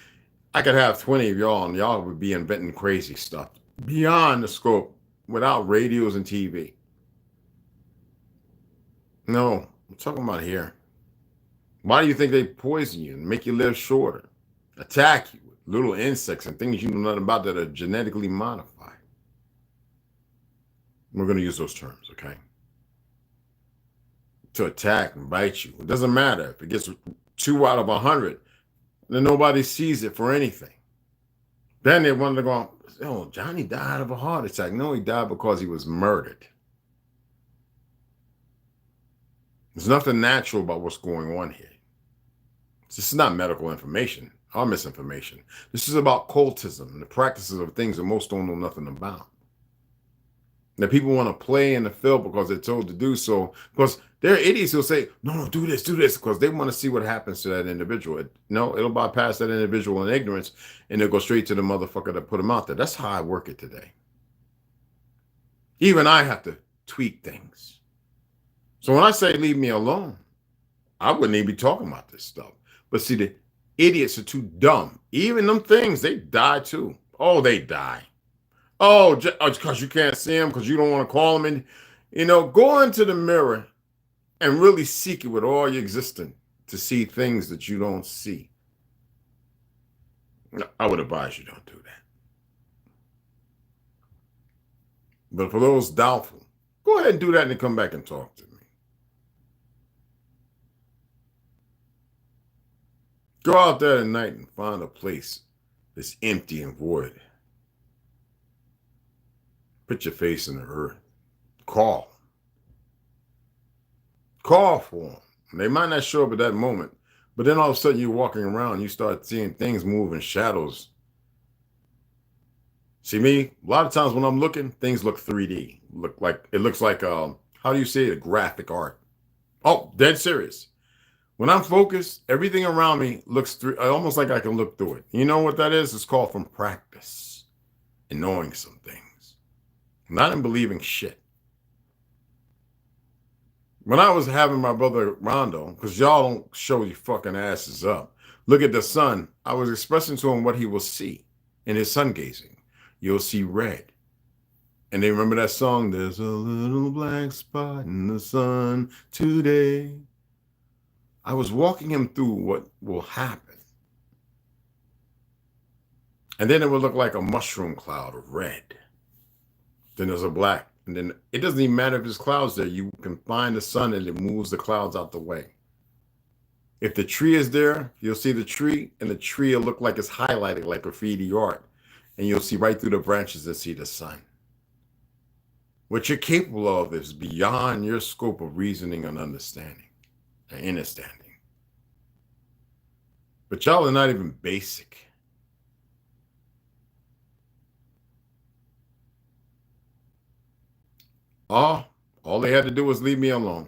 I could have 20 of y'all and y'all would be inventing crazy stuff beyond the scope without radios and TV. No, I'm talking about here. Why do you think they poison you and make you live shorter? Attack you with little insects and things you know nothing about that are genetically modified. We're going to use those terms, okay? To attack and bite you. It doesn't matter. If it gets 2 out of 100, then nobody sees it for anything. Then they wonder, going, oh, Johnny died of a heart attack. No, he died because he was murdered. There's nothing natural about what's going on here. This is not medical information or misinformation. This is about cultism and the practices of things that most don't know nothing about. That people want to play in the field because they're told to do so. Because there are idiots who'll say, no, do this, because they want to see what happens to that individual. No, it'll bypass that individual in ignorance, and they'll go straight to the motherfucker that put them out there. That's how I work it today. Even I have to tweak things. So when I say leave me alone, I wouldn't even be talking about this stuff. But see, the idiots are too dumb. Even them things, they die too. Oh, they die. Oh, because you can't see them, because you don't want to call them in. You know, go into the mirror and really seek it with all your existence to see things that you don't see. I would advise you don't do that. But for those doubtful, go ahead and do that and then come back and talk to me. Go out there at night and find a place that's empty and void. Put your face in the earth. Call. Call for them. They might not show up at that moment, but then all of a sudden you're walking around, you start seeing things move in shadows. See me, a lot of times when I'm looking, things look 3D. It looks like how do you say it? Graphic art. Oh, dead serious. When I'm focused, everything around me looks almost like I can look through it. You know what that is? It's called from practice and knowing some things. Not in believing shit. When I was having my brother Rondo, because y'all don't show your fucking asses up, look at the sun, I was expressing to him what he will see in his sun gazing. You'll see red. And they remember that song, there's a little black spot in the sun today. I was walking him through what will happen. And then it would look like a mushroom cloud of red. Then there's a black. And then it doesn't even matter if there's clouds there. You can find the sun and it moves the clouds out the way. If the tree is there, you'll see the tree, and the tree will look like it's highlighted like graffiti art. And you'll see right through the branches and see the sun. What you're capable of is beyond your scope of reasoning and understanding and understanding. But y'all are not even basic. All they had to do was leave me alone,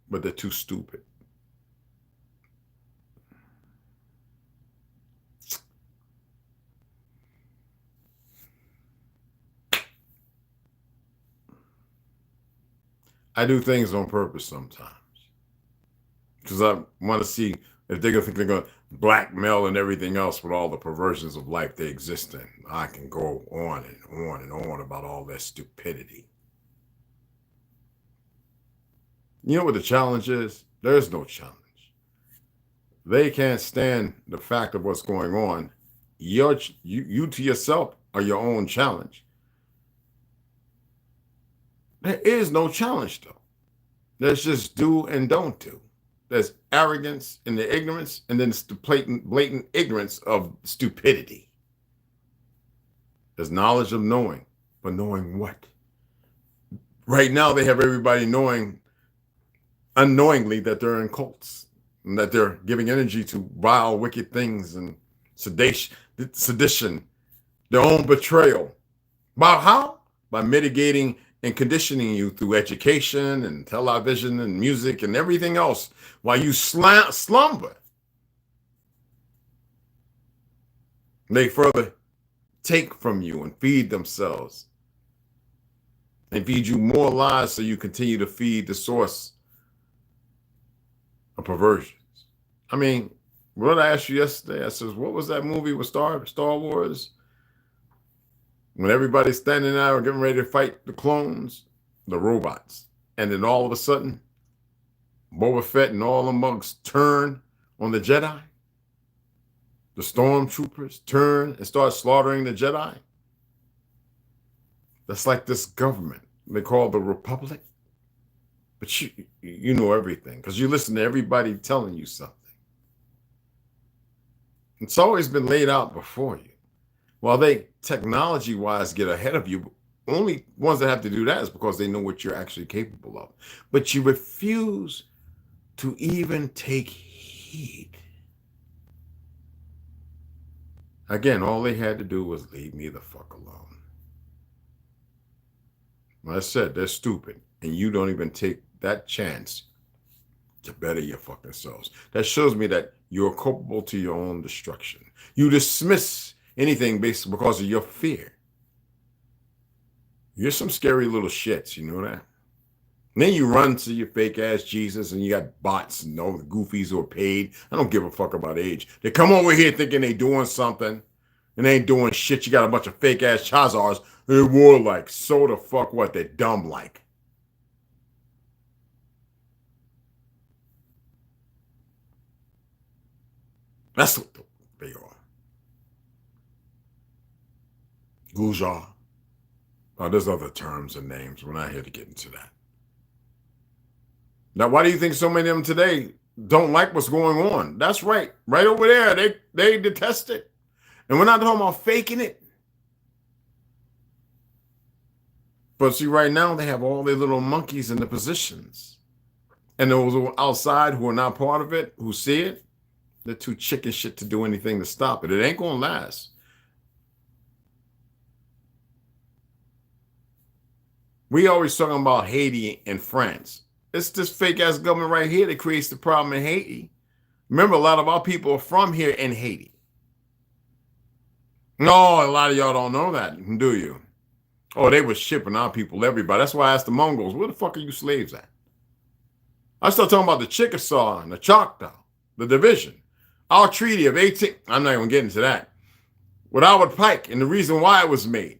but they're too stupid. I do things on purpose sometimes because I want to see if they're going to think they're going to blackmail and everything else with all the perversions of life they exist in. I can go on and on and on about all that stupidity. You know what the challenge is? There's no challenge. They can't stand the fact of what's going on. You to yourself are your own challenge. There is no challenge, though. There's just do and don't do. There's arrogance in the ignorance, and then it's the blatant ignorance of stupidity. There's knowledge of knowing, but knowing what? Right now, they have everybody knowing unknowingly that they're in cults and that they're giving energy to vile, wicked things and sedition, their own betrayal. By how? By mitigating and conditioning you through education and television and music and everything else while you slumber. They further take from you and feed themselves and feed you more lies so you continue to feed the source of perversions. I mean, what I asked you yesterday, I says, what was that movie with Star Wars? When everybody's standing there getting ready to fight the clones, the robots, and then all of a sudden, Boba Fett and all the monks turn on the Jedi. The stormtroopers turn and start slaughtering the Jedi. That's like this government they call the Republic. But you know everything because you listen to everybody telling you something. It's always been laid out before you. While they technology-wise get ahead of you, only ones that have to do that is because they know what you're actually capable of. But you refuse to even take heed. Again, all they had to do was leave me the fuck alone. Like I said, they're stupid, and you don't even take that chance to better your fucking selves. That shows me that you're culpable to your own destruction. You dismiss anything based because of your fear. You're some scary little shits, you know that? And then you run to your fake ass Jesus and you got bots and all the goofies who are paid. I don't give a fuck about age. They come over here thinking they doing something and they ain't doing shit. You got a bunch of fake ass Chazars. They're warlike. So the fuck what? They're dumb like. That's what they are. Guja. Oh, there's other terms and names. We're not here to get into that. Now, why do you think so many of them today don't like what's going on? That's right. Right over there. They detest it. And we're not talking about faking it. But see, right now they have all their little monkeys in the positions. And those who are outside who are not part of it, who see it, they're too chicken shit to do anything to stop it. It ain't gonna last. We always talking about Haiti and France. It's this fake ass government right here that creates the problem in Haiti. Remember, a lot of our people are from here in Haiti. No, a lot of y'all don't know that, do you? Oh, they were shipping our people, everybody. That's why I asked the Mongols, where the fuck are you slaves at? I start talking about the Chickasaw and the Choctaw, the division. Our treaty of 18, I'm not even getting to that. With Howard Pike and the reason why it was made.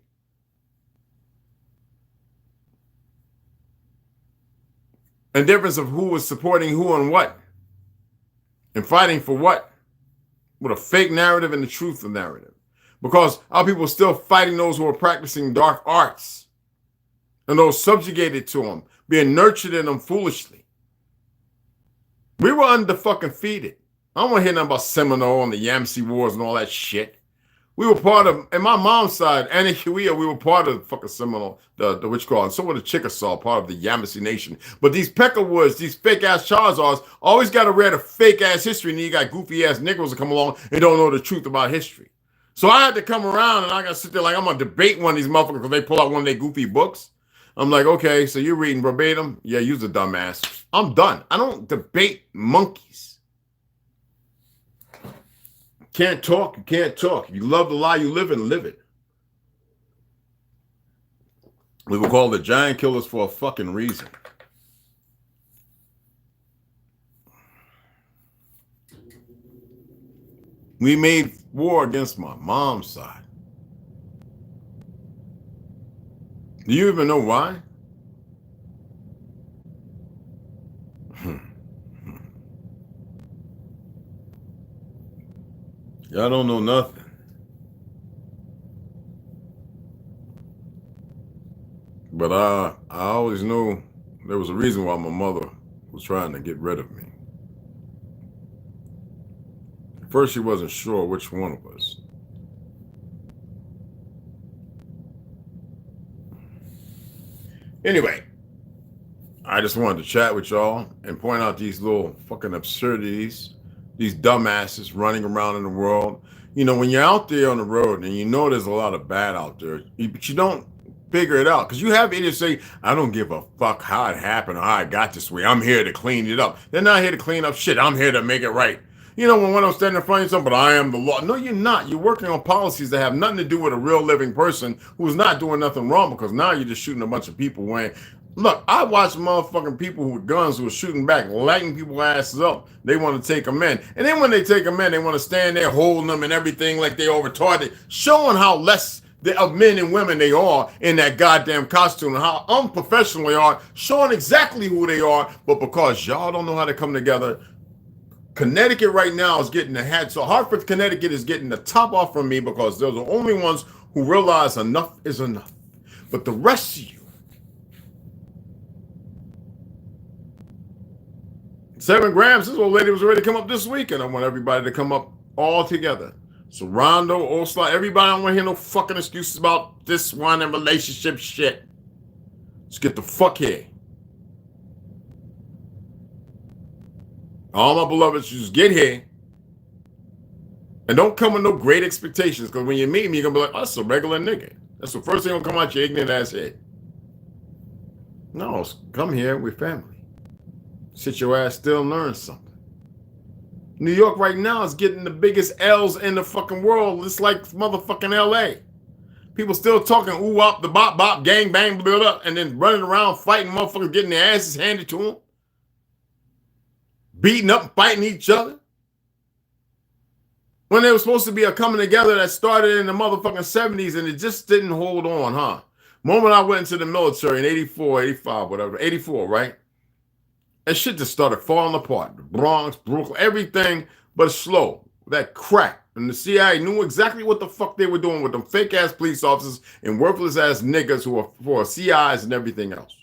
And difference of who was supporting who and what. And fighting for what. With a fake narrative and the truth of narrative. Because our people are still fighting those who are practicing dark arts. And those subjugated to them. Being nurtured in them foolishly. We were under fucking feeded. I don't want to hear nothing about Seminole and the Yamasee Wars and all that shit. We were part of, and my mom's side, Anahuia, we were part of the fucking Seminole, the what you call it, so were the Chickasaw, part of the Yamasee Nation. But these Peckerwoods, these fake-ass Charizards, always got to read a fake-ass history, and then you got goofy-ass Negroes that come along and don't know the truth about history. So I had to come around, and I got to sit there like I'm going to debate one of these motherfuckers because they pull out one of their goofy books. I'm like, okay, so you're reading verbatim? Yeah, you're a dumbass. I'm done. I don't debate monkeys. Can't talk, you can't talk. If you love the lie you live in, live it. We were called the giant killers for a fucking reason. We made war against my mom's side. Do you even know why? Y'all don't know nothing. But I always knew there was a reason why my mother was trying to get rid of me. At first, she wasn't sure which one of us. Anyway, I just wanted to chat with y'all and point out these little fucking absurdities. These dumbasses running around in the world. You know, when you're out there on the road and you know there's a lot of bad out there, but you don't figure it out. Because you have idiots say, I don't give a fuck how it happened or how I got this way. I'm here to clean it up. They're not here to clean up shit. I'm here to make it right. You know, when I'm standing in front of something, but I am the law. No, you're not. You're working on policies that have nothing to do with a real living person who's not doing nothing wrong, because now you're just shooting a bunch of people when... Look, I watch motherfucking people with guns who are shooting back, lighting people's asses up. They want to take them in. And then when they take them in, they want to stand there holding them and everything like they all retarded, showing how less of men and women they are in that goddamn costume and how unprofessional they are, showing exactly who they are. But because y'all don't know how to come together, Connecticut right now is getting the hat. So Hartford, Connecticut is getting the top off from me because they're the only ones who realize enough is enough. But the rest of you, 7 grams, this old lady was ready to come up this weekend. I want everybody to come up all together. So Rondo, Osla, everybody, I don't want to hear no fucking excuses about this one and relationship shit. Let's get the fuck here. All my beloveds, just get here. And don't come with no great expectations, because when you meet me, you're going to be like, oh, that's a regular nigga. That's the first thing going to come out your ignorant ass head. No, come here, we're family. Sit your ass still and learn something. New York right now is getting the biggest L's in the fucking world. It's like motherfucking LA. People still talking ooh wop, the bop bop, gang bang, blah, blah, and then running around fighting motherfuckers, getting their asses handed to them. Beating up and fighting each other. When they were supposed to be a coming together that started in the motherfucking 70s and it just didn't hold on, huh? Moment I went into the military in 84, 85, whatever, 84, right? That shit just started falling apart. The Bronx, Brooklyn, everything, but slow. That crack. And the CIA knew exactly what the fuck they were doing with them fake-ass police officers and worthless-ass niggas who are for CIs and everything else.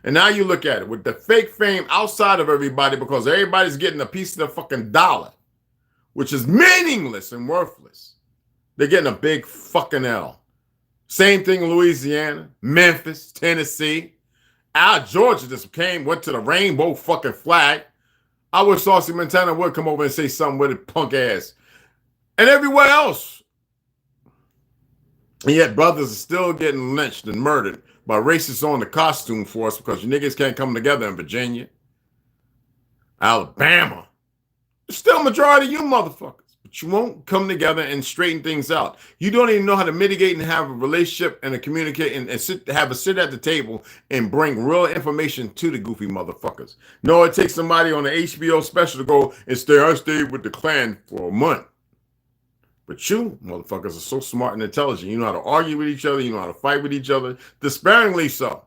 And now you look at it with the fake fame outside of everybody because everybody's getting a piece of the fucking dollar, which is meaningless and worthless. They're getting a big fucking L. Same thing in Louisiana, Memphis, Tennessee. Out Georgia just went to the rainbow fucking flag. I wish Saucy Montana would come over and say something with it, punk ass. And everywhere else. And yet brothers are still getting lynched and murdered by racists on the costume force because you niggas can't come together in Virginia, Alabama. Still majority of you motherfuckers. But you won't come together and straighten things out. You don't even know how to mitigate and have a relationship and communicate and have a sit at the table and bring real information to the goofy motherfuckers. No, it takes somebody on the HBO special to go and I stayed with the Klan for a month. But you motherfuckers are so smart and intelligent. You know how to argue with each other. You know how to fight with each other. Despairingly so.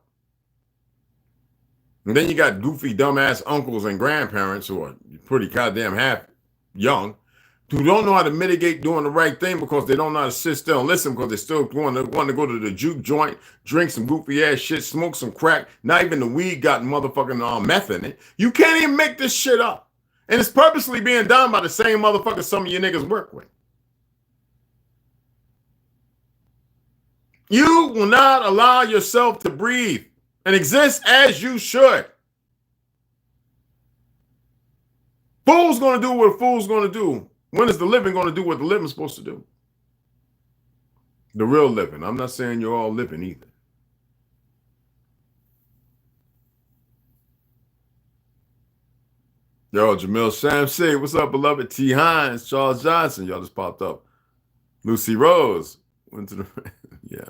And then you got goofy, dumbass uncles and grandparents who are pretty goddamn half young, who don't know how to mitigate doing the right thing because they don't know how to sit still and listen because they still want to go to the juke joint, drink some goofy ass shit, smoke some crack. Not even the weed got motherfucking meth in it. You can't even make this shit up. And it's purposely being done by the same motherfuckers some of you niggas work with. You will not allow yourself to breathe and exist as you should. Fool's going to do what a fool's going to do. When is the living going to do what the living's supposed to do? The real living. I'm not saying you're all living either. Yo, Jamil Sham say, what's up, beloved? T. Hines, Charles Johnson. Y'all just popped up. Lucy Rose. Went to the yeah.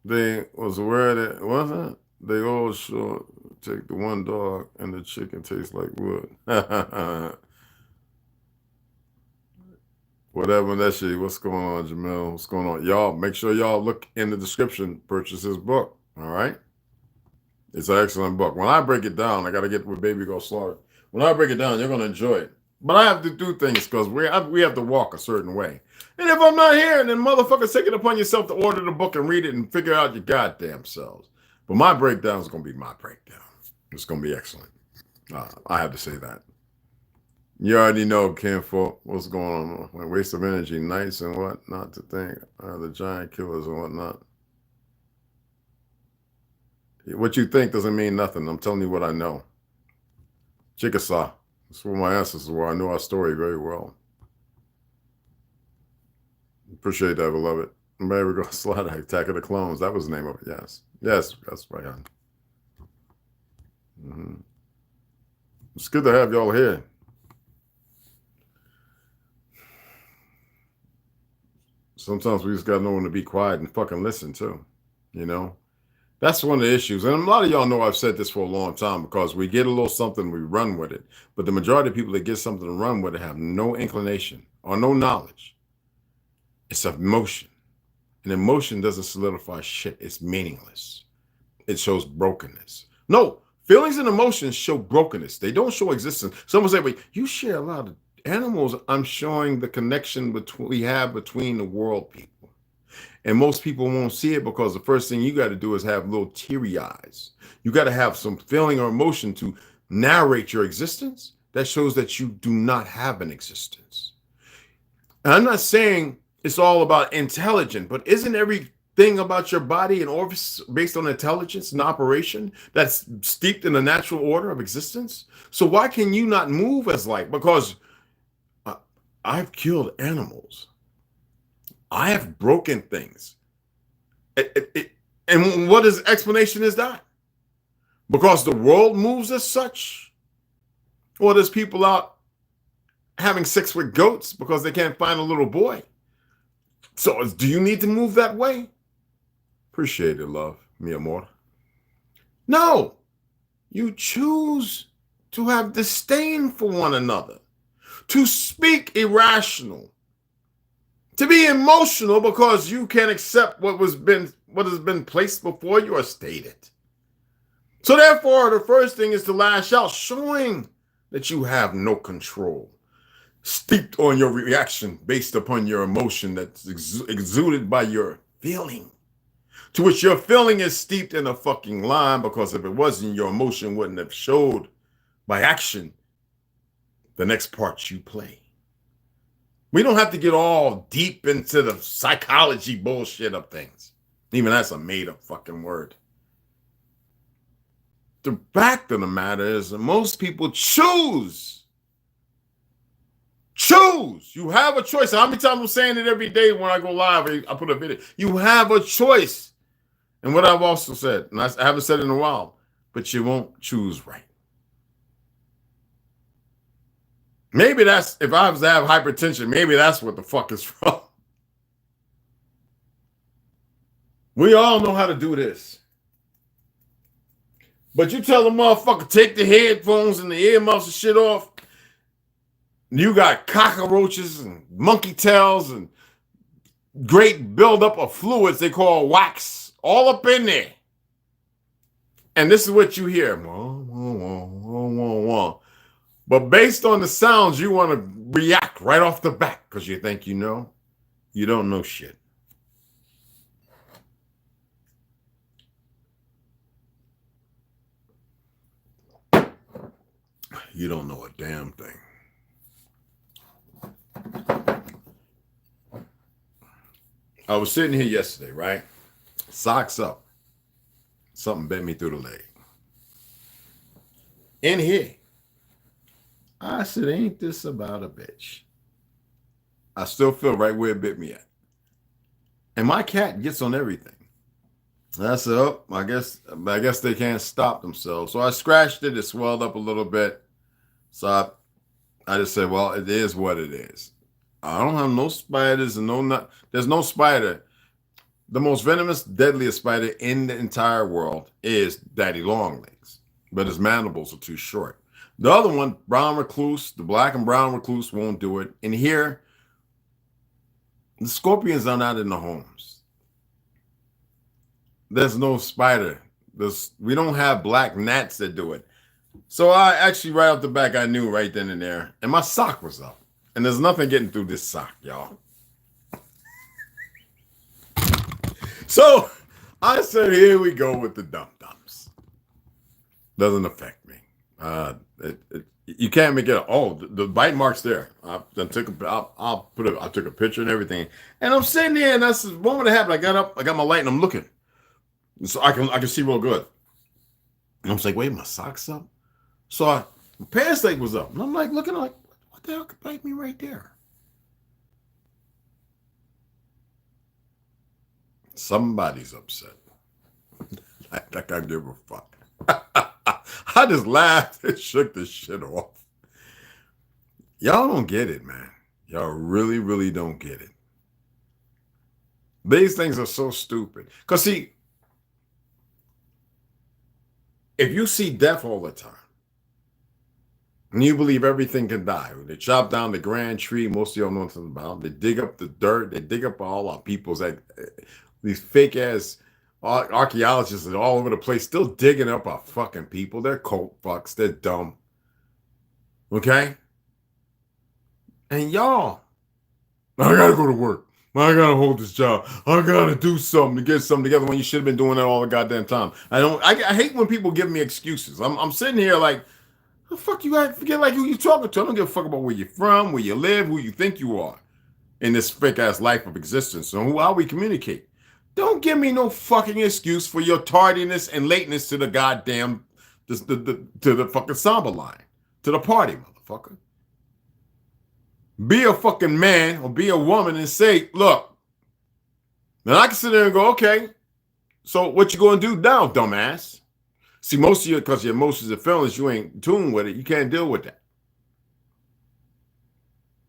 They was aware that wasn't they all sure take the one dog and the chicken tastes like wood. Whatever that shit. What's going on, Jamil? What's going on? Y'all make sure y'all look in the description, purchase his book. All right. It's an excellent book. When I break it down, I gotta get with Baby Go Slaughter. When I break it down, you're gonna enjoy it. But I have to do things because we have to walk a certain way. And if I'm not here, then motherfuckers, take it upon yourself to order the book and read it and figure out your goddamn selves. But my breakdown is going to be my breakdown. It's going to be excellent. I have to say that. You already know, kinfolk, what's going on. Like waste of energy, nights and what not to think. The giant killers and whatnot. What you think doesn't mean nothing. I'm telling you what I know. Chickasaw. That's where my ancestors were. I know our story very well. Appreciate that, beloved. Maybe we go slide Attack of the Clones. That was the name of it. Yes. Yes, that's right on. It's good to have y'all here. Sometimes we just got to know when to be quiet and fucking listen too. You know? That's one of the issues. And a lot of y'all know I've said this for a long time because we get a little something, we run with it. But the majority of people that get something to run with it have no inclination or no knowledge. It's emotion. And emotion doesn't solidify shit. It's meaningless. It shows brokenness. No, feelings and emotions show brokenness. They don't show existence. Someone say, wait, you share a lot of animals. I'm showing the connection we have between the world people. And most people won't see it because the first thing you got to do is have little teary eyes. You got to have some feeling or emotion to narrate your existence. That shows that you do not have an existence. And I'm not saying it's all about intelligence, but isn't everything about your body and orifice based on intelligence and operation that's steeped in the natural order of existence? So why can you not move as light? Because I've killed animals. I have broken things. And what is explanation is that? Because the world moves as such? Or there's people out having sex with goats because they can't find a little boy? So do you need to move that way? Appreciate it, love, mi amor. No, you choose to have disdain for one another, to speak irrational, to be emotional because you can't accept what has been placed before you or stated. So therefore, the first thing is to lash out, showing that you have no control, steeped on your reaction based upon your emotion that's exuded by your feeling, to which your feeling is steeped in a fucking lie, because if it wasn't, your emotion wouldn't have showed by action the next part you play. We don't have to get all deep into the psychology bullshit of things. Even that's a made-up fucking word. The fact of the matter is that most people choose. You have a choice. How many times I'm saying it every day when I go live, I put a video. You have a choice. And what I've also said, and I haven't said it in a while, but you won't choose right. Maybe that's, if I was to have hypertension, maybe that's what the fuck is wrong. We all know how to do this. But you tell the motherfucker, take the headphones and the earmuffs and shit off. You got cockroaches and monkey tails and great buildup of fluids they call wax all up in there. And this is what you hear. But based on the sounds, you want to react right off the bat because you think you know. You don't know shit. You don't know a damn thing. I was sitting here yesterday, right? Socks up. Something bent me through the leg. In here. I said, ain't this about a bitch? I still feel right where it bit me at. And my cat gets on everything. And I said, oh, I guess they can't stop themselves. So I scratched it. It swelled up a little bit. So I just said, well, it is what it is. I don't have no spiders and there's no spider. The most venomous, deadliest spider in the entire world is daddy long legs, but his mandibles are too short. The other one, brown recluse, the black and brown recluse won't do it. And here, the scorpions are not in the homes. There's no spider. We don't have black gnats that do it. So I actually, right off the back, I knew right then and there. And my sock was up. And there's nothing getting through this sock, y'all. So I said, here we go with the dum-dums. Doesn't affect me. You can't make it. Oh, the bite mark's there. I took a picture and everything. And I'm sitting there, and that's the moment it happened. I got up, I got my light, and I'm looking. So I can see real good. And I'm like, wait, my sock's up? So my pants leg was up. And I'm like, looking like, what the hell could bite me right there? Somebody's upset. Like I give a fuck. I just laughed and shook this shit off. Y'all don't get it, man. Y'all really, really don't get it. These things are so stupid. Because see, if you see death all the time, and you believe everything can die, they chop down the grand tree, most of y'all know nothing about. They dig up the dirt, they dig up all our people's, these fake ass archaeologists are all over the place, still digging up our fucking people. They're cult fucks, they're dumb. Okay? And y'all, I gotta go to work. I gotta hold this job. I gotta do something to get something together when you should have been doing that all the goddamn time. I hate when people give me excuses. I'm sitting here like, the fuck you got? Forget like who you talking to. I don't give a fuck about where you're from, where you live, who you think you are in this fake ass life of existence. So how we communicate. Don't give me no fucking excuse for your tardiness and lateness to the goddamn to the fucking samba line, to the party, motherfucker. Be a fucking man or be a woman and say, look. Now I can sit there and go, okay. So what you gonna do now, dumbass? See, most of you, because your emotions and feelings, you ain't in tune with it. You can't deal with that.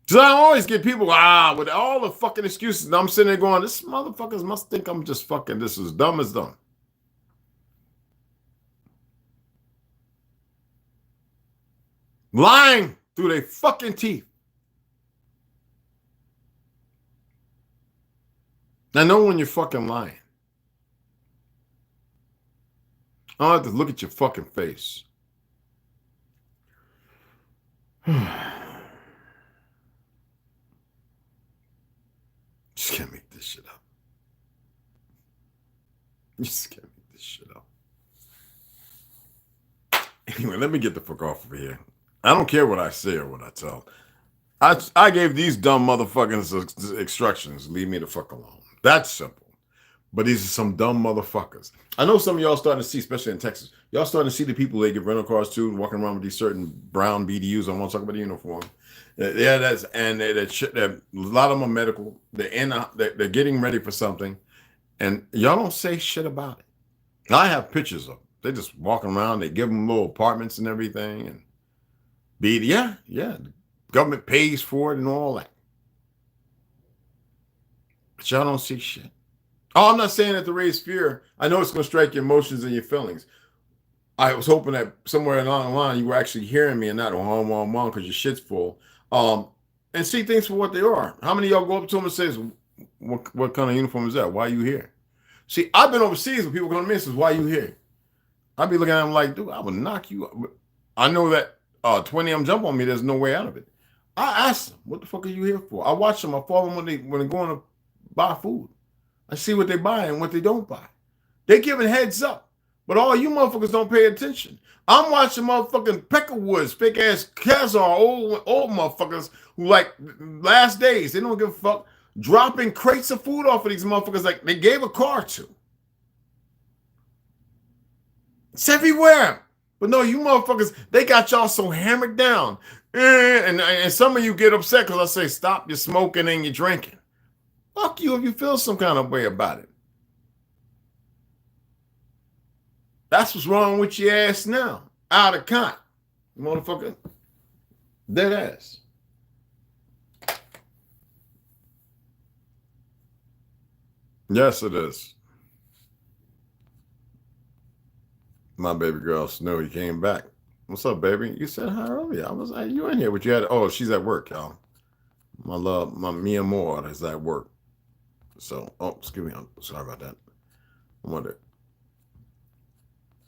So I always get people, with all the fucking excuses. And I'm sitting there going, this motherfuckers must think I'm just fucking, this is dumb as dumb. Lying through their fucking teeth. I know when you're fucking lying. I don't have to look at your fucking face. Just can't make this shit up. You just can't make this shit up. Anyway, let me get the fuck off of here. I don't care what I say or what I tell. I gave these dumb motherfuckers instructions. Leave me the fuck alone. That's simple. But these are some dumb motherfuckers. I know some of y'all starting to see, especially in Texas, y'all starting to see the people they give rental cars to walking around with these certain brown BDUs. I want to talk about the uniform. Yeah, that's and a lot of them are medical. They're getting ready for something, and y'all don't say shit about it. I have pictures of them. They just walking around. They give them little apartments and everything, and yeah. The government pays for it and all that. But y'all don't see shit. Oh, I'm not saying that to raise fear. I know it's going to strike your emotions and your feelings. I was hoping that somewhere along the line you were actually hearing me and not one because your shit's full. And see things for what they are. How many of y'all go up to them and says, what kind of uniform is that? Why are you here? See, I've been overseas when people come to me and says, why are you here? I'd be looking at them like, dude, I would knock you up. I know that 20 of them jump on me. There's no way out of it. I ask them, what the fuck are you here for? I watch them. I follow them when they're going to buy food. I see what they buy and what they don't buy. They giving heads up. But all you motherfuckers don't pay attention. I'm watching motherfucking Peckerwoods, fake ass Kazar, old motherfuckers who like last days. They don't give a fuck. Dropping crates of food off of these motherfuckers like they gave a car to. It's everywhere. But no, you motherfuckers, they got y'all so hammered down. And some of you get upset because I say, stop your smoking and your drinking. Fuck you if you feel some kind of way about it. That's what's wrong with your ass now. Out of count. Motherfucker. Dead ass. Yes, it is. My baby girl Snow, you came back. What's up, baby? You said hi earlier. I was like, you in here, but you had, oh, she's at work, y'all. My love, my Mia Moore is at work. So, excuse me. I'm sorry about that. I wonder.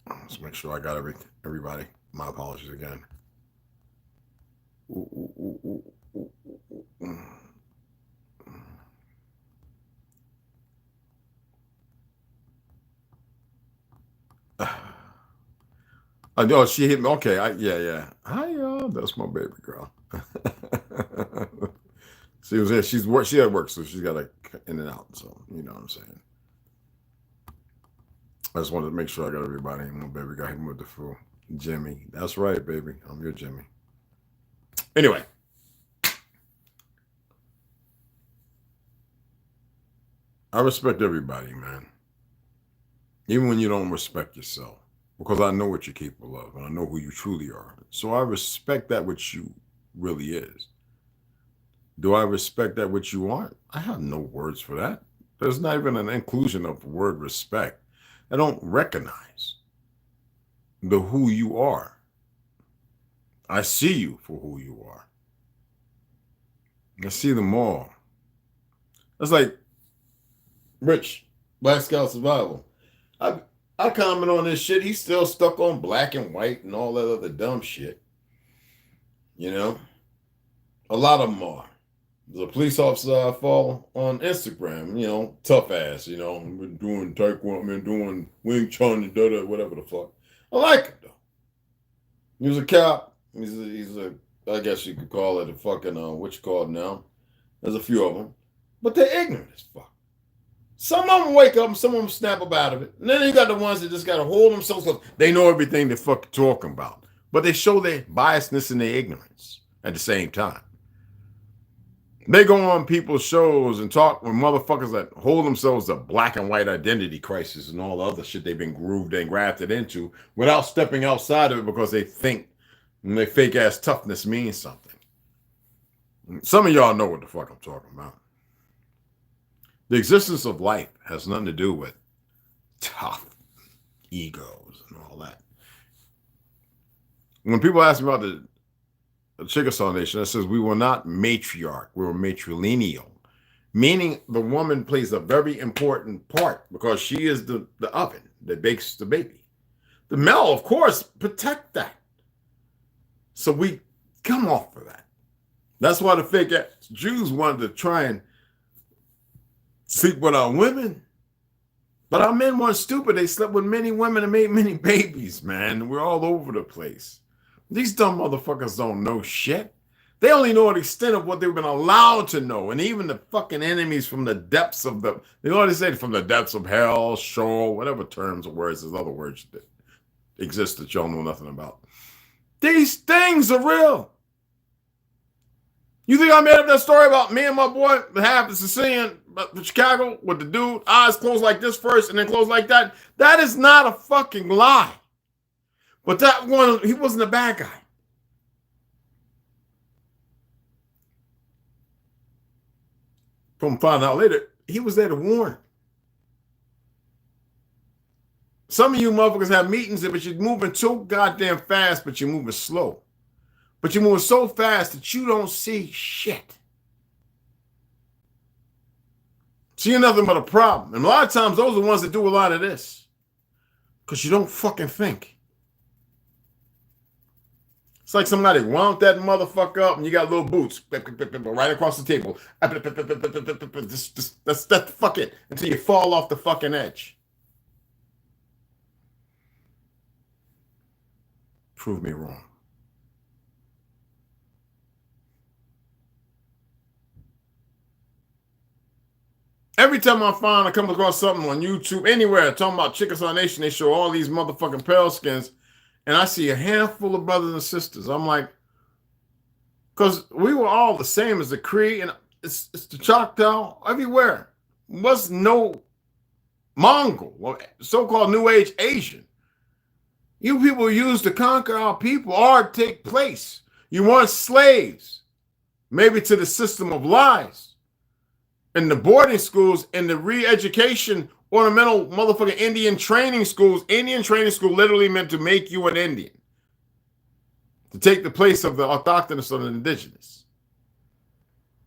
Let's make sure I got everybody. My apologies again. I know she hit me. Okay, yeah. Hi, y'all. That's my baby girl. She was there. She at work, so she's got to in and out. So you know what I'm saying. I just wanted to make sure I got everybody. My baby got him with the food. Jimmy. That's right, baby. I'm your Jimmy. Anyway. I respect everybody, man. Even when you don't respect yourself. Because I know what you're capable of. And I know who you truly are. So I respect that which you really is. Do I respect that which you aren't? I have no words for that. There's not even an inclusion of the word respect. I don't recognize the who you are. I see you for who you are. I see them all. That's like Rich, Black Scout Survival. I comment on this shit. He's still stuck on black and white and all that other dumb shit. You know? A lot of them are. There's a police officer I follow on Instagram, you know, tough ass, you know, been doing taekwondo, been doing Wing Chun and whatever the fuck. I like him though. He was a cop. He's a I guess you could call it a fucking what you call it now. There's a few of them, but they're ignorant as fuck. Some of them wake up and some of them snap up out of it, and then you got the ones that just got to hold themselves up. They know everything they're fucking talking about, but they show their biasness and their ignorance at the same time. They go on people's shows and talk with motherfuckers that hold themselves a black and white identity crisis and all the other shit they've been grooved and grafted into without stepping outside of it because they think their fake ass toughness means something. Some of y'all know what the fuck I'm talking about. The existence of life has nothing to do with tough egos and all that. When people ask me about the Chickasaw Nation that says we were not matriarch, we were matrilineal, meaning the woman plays a very important part because she is the oven that bakes the baby. The male, of course, protect that. So we come off of that. That's why the fake Jews wanted to try and sleep with our women. But our men weren't stupid. They slept with many women and made many babies, man. We're all over the place. These dumb motherfuckers don't know shit. They only know the extent of what they've been allowed to know. And even the fucking enemies from the depths of the, they always say from the depths of hell, Sheol, whatever terms or words, there's other words that exist that y'all know nothing about. These things are real. You think I made up that story about me and my boy, half the Sicilian, Chicago, with the dude, eyes closed like this first and then closed like that? That is not a fucking lie. But that one, he wasn't a bad guy. From finding out later, he was there to warn. Some of you motherfuckers have meetings, but you're moving too goddamn fast, but you're moving slow. But you're moving so fast that you don't see shit. So you're nothing but a problem. And a lot of times, those are the ones that do a lot of this. Because you don't fucking think. It's like somebody wound that motherfucker up and you got little boots right across the table. That's fuck it until you fall off the fucking edge. Prove me wrong. Every time I come across something on YouTube, anywhere, talking about Chickasaw Nation, they show all these motherfucking pale skins. And I see a handful of brothers and sisters. I'm like, because we were all the same as the Cree, and it's the Choctaw everywhere. Was no Mongol, so-called New Age Asian. You people used to conquer our people or take place. You weren't slaves, maybe to the system of lies. In the boarding schools, in the re-education ornamental motherfucking Indian training schools. Indian training school literally meant to make you an Indian. To take the place of the autochthonous or the indigenous.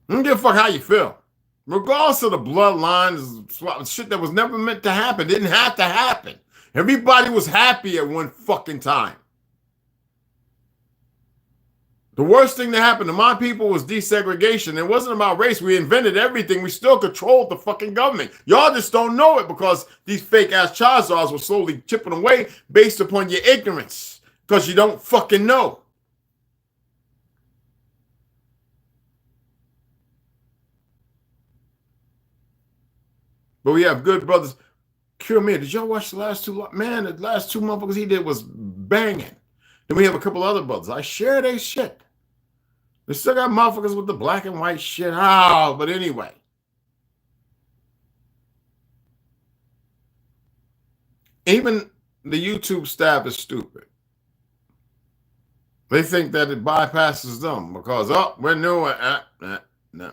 I don't give a fuck how you feel. Regardless of the bloodlines, shit that was never meant to happen. Didn't have to happen. Everybody was happy at one fucking time. The worst thing that happened to my people was desegregation. It wasn't about race. We invented everything. We still controlled the fucking government. Y'all just don't know it because these fake-ass Chazars were slowly chipping away based upon your ignorance because you don't fucking know. But we have good brothers. Cure me. Did y'all watch the last two? Man, the last two motherfuckers he did was banging. Then we have a couple other brothers. I share their shit. We still got motherfuckers with the black and white shit. Oh, but anyway. Even the YouTube staff is stupid. They think that it bypasses them because, oh, we're new. No.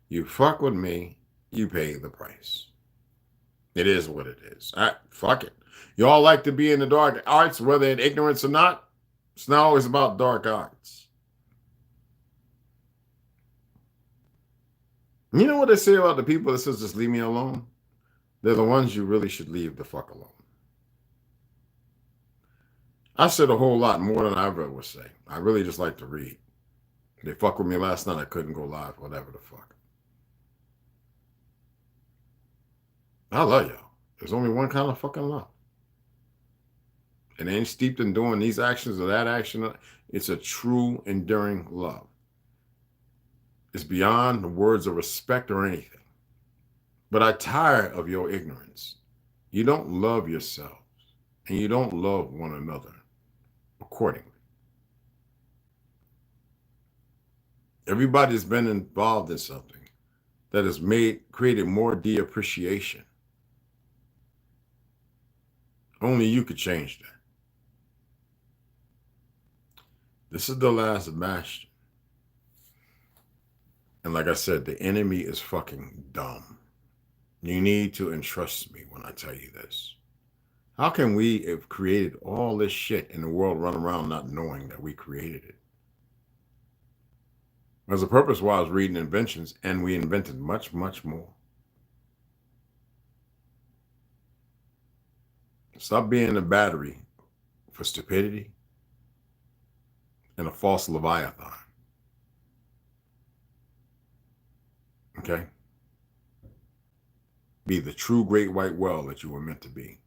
You fuck with me, you pay the price. It is what it is. All right, fuck it. Y'all like to be in the dark arts, whether in ignorance or not. It's not always about dark arts. You know what they say about the people that says just leave me alone? They're the ones you really should leave the fuck alone. I said a whole lot more than I ever would say. I really just like to read. They fuck with me last night. I couldn't go live, whatever the fuck. I love y'all. There's only one kind of fucking love. It ain't steeped in doing these actions or that action. It's a true, enduring love. It's beyond the words of respect or anything. But I tire of your ignorance. You don't love yourselves, and you don't love one another accordingly. Everybody's been involved in something that has created more de-appreciation. Only you could change that. This is the last bastion. And like I said, the enemy is fucking dumb. You need to entrust me when I tell you this. How can we have created all this shit in the world run around not knowing that we created it? There's a purpose why I was reading inventions, and we invented much, much more. Stop being a battery for stupidity and a false leviathan. Okay? Be the true great white whale that you were meant to be.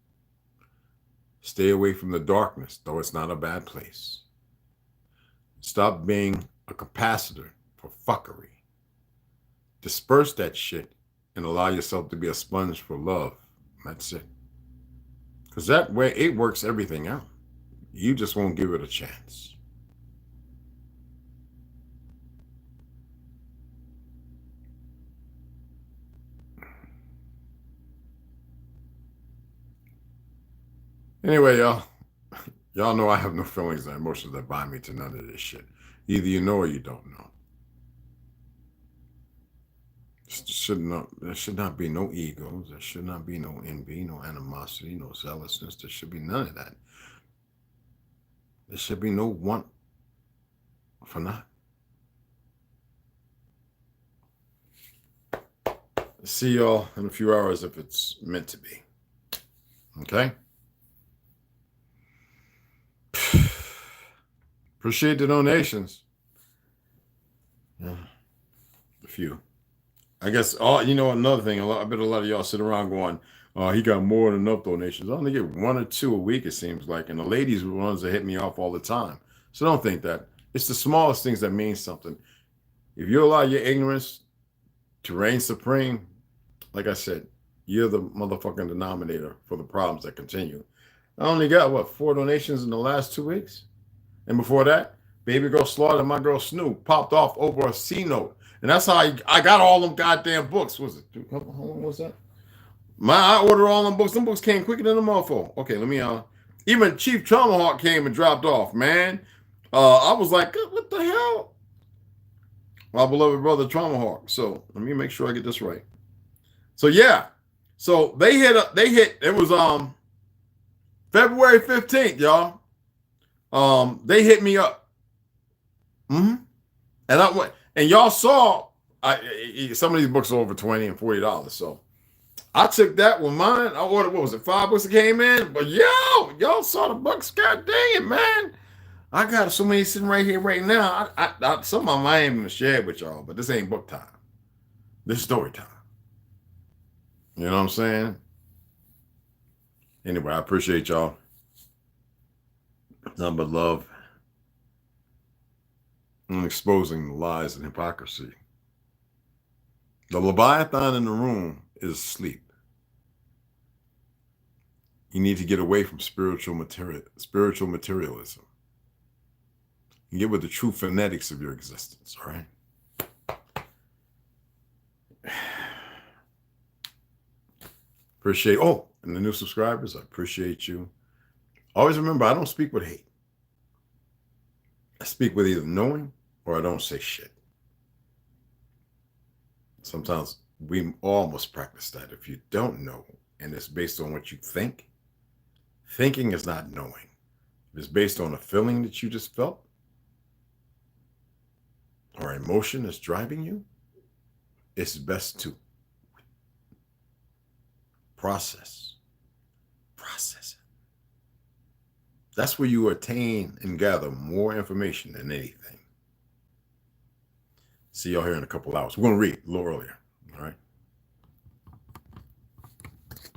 Stay away from the darkness, though it's not a bad place. Stop being a capacitor for fuckery. Disperse that shit and allow yourself to be a sponge for love. That's it. Because that way it works everything out. You just won't give it a chance. Anyway, y'all know I have no feelings or emotions that bind me to none of this shit. Either you know or you don't know. There should not be no egos. There should not be no envy, no animosity, no zealousness. There should be none of that. There should be no want for not. See y'all in a few hours if it's meant to be. Okay? Appreciate the donations. Yeah, a few. I guess, another thing, I bet a lot of y'all sit around going, he got more than enough donations. I only get 1 or 2 a week, it seems like. And the ladies are the ones that hit me off all the time. So don't think that. It's the smallest things that mean something. If you allow your ignorance to reign supreme, like I said, you're the motherfucking denominator for the problems that continue. I only got, 4 donations in the last 2 weeks? And before that, Baby Girl Slaughter and my girl Snoop popped off over a C note. And that's how I got all them goddamn books. Was it? How long was that? I ordered all them books. Them books came quicker than the motherfucker. Okay, let me even Chief Tomahawk came and dropped off, man. I was like, what the hell? My beloved brother Tomahawk. So let me make sure I get this right. So yeah. So they hit it was February 15th, y'all. They hit me up. And I went. And y'all saw some of these books are over $20 and $40. So I took that with mine. I ordered, 5 books that came in? But y'all saw the books. God dang it, man. I got so many sitting right here right now. Some of them I ain't even share with y'all, but this ain't book time. This is story time. You know what I'm saying? Anyway, I appreciate y'all. Nothing but love. And exposing the lies and hypocrisy. The Leviathan in the room is asleep. You need to get away from spiritual materialism. And get with the true phonetics of your existence, all right? Appreciate, and the new subscribers, I appreciate you. Always remember, I don't speak with hate. I speak with either knowing or I don't say shit. Sometimes we all must practice that. If you don't know and it's based on what you think, thinking is not knowing. If it's based on a feeling that you just felt or emotion that's driving you, it's best to process it. That's where you attain and gather more information than anything. See y'all here in a couple hours. We're going to read a little earlier. All right.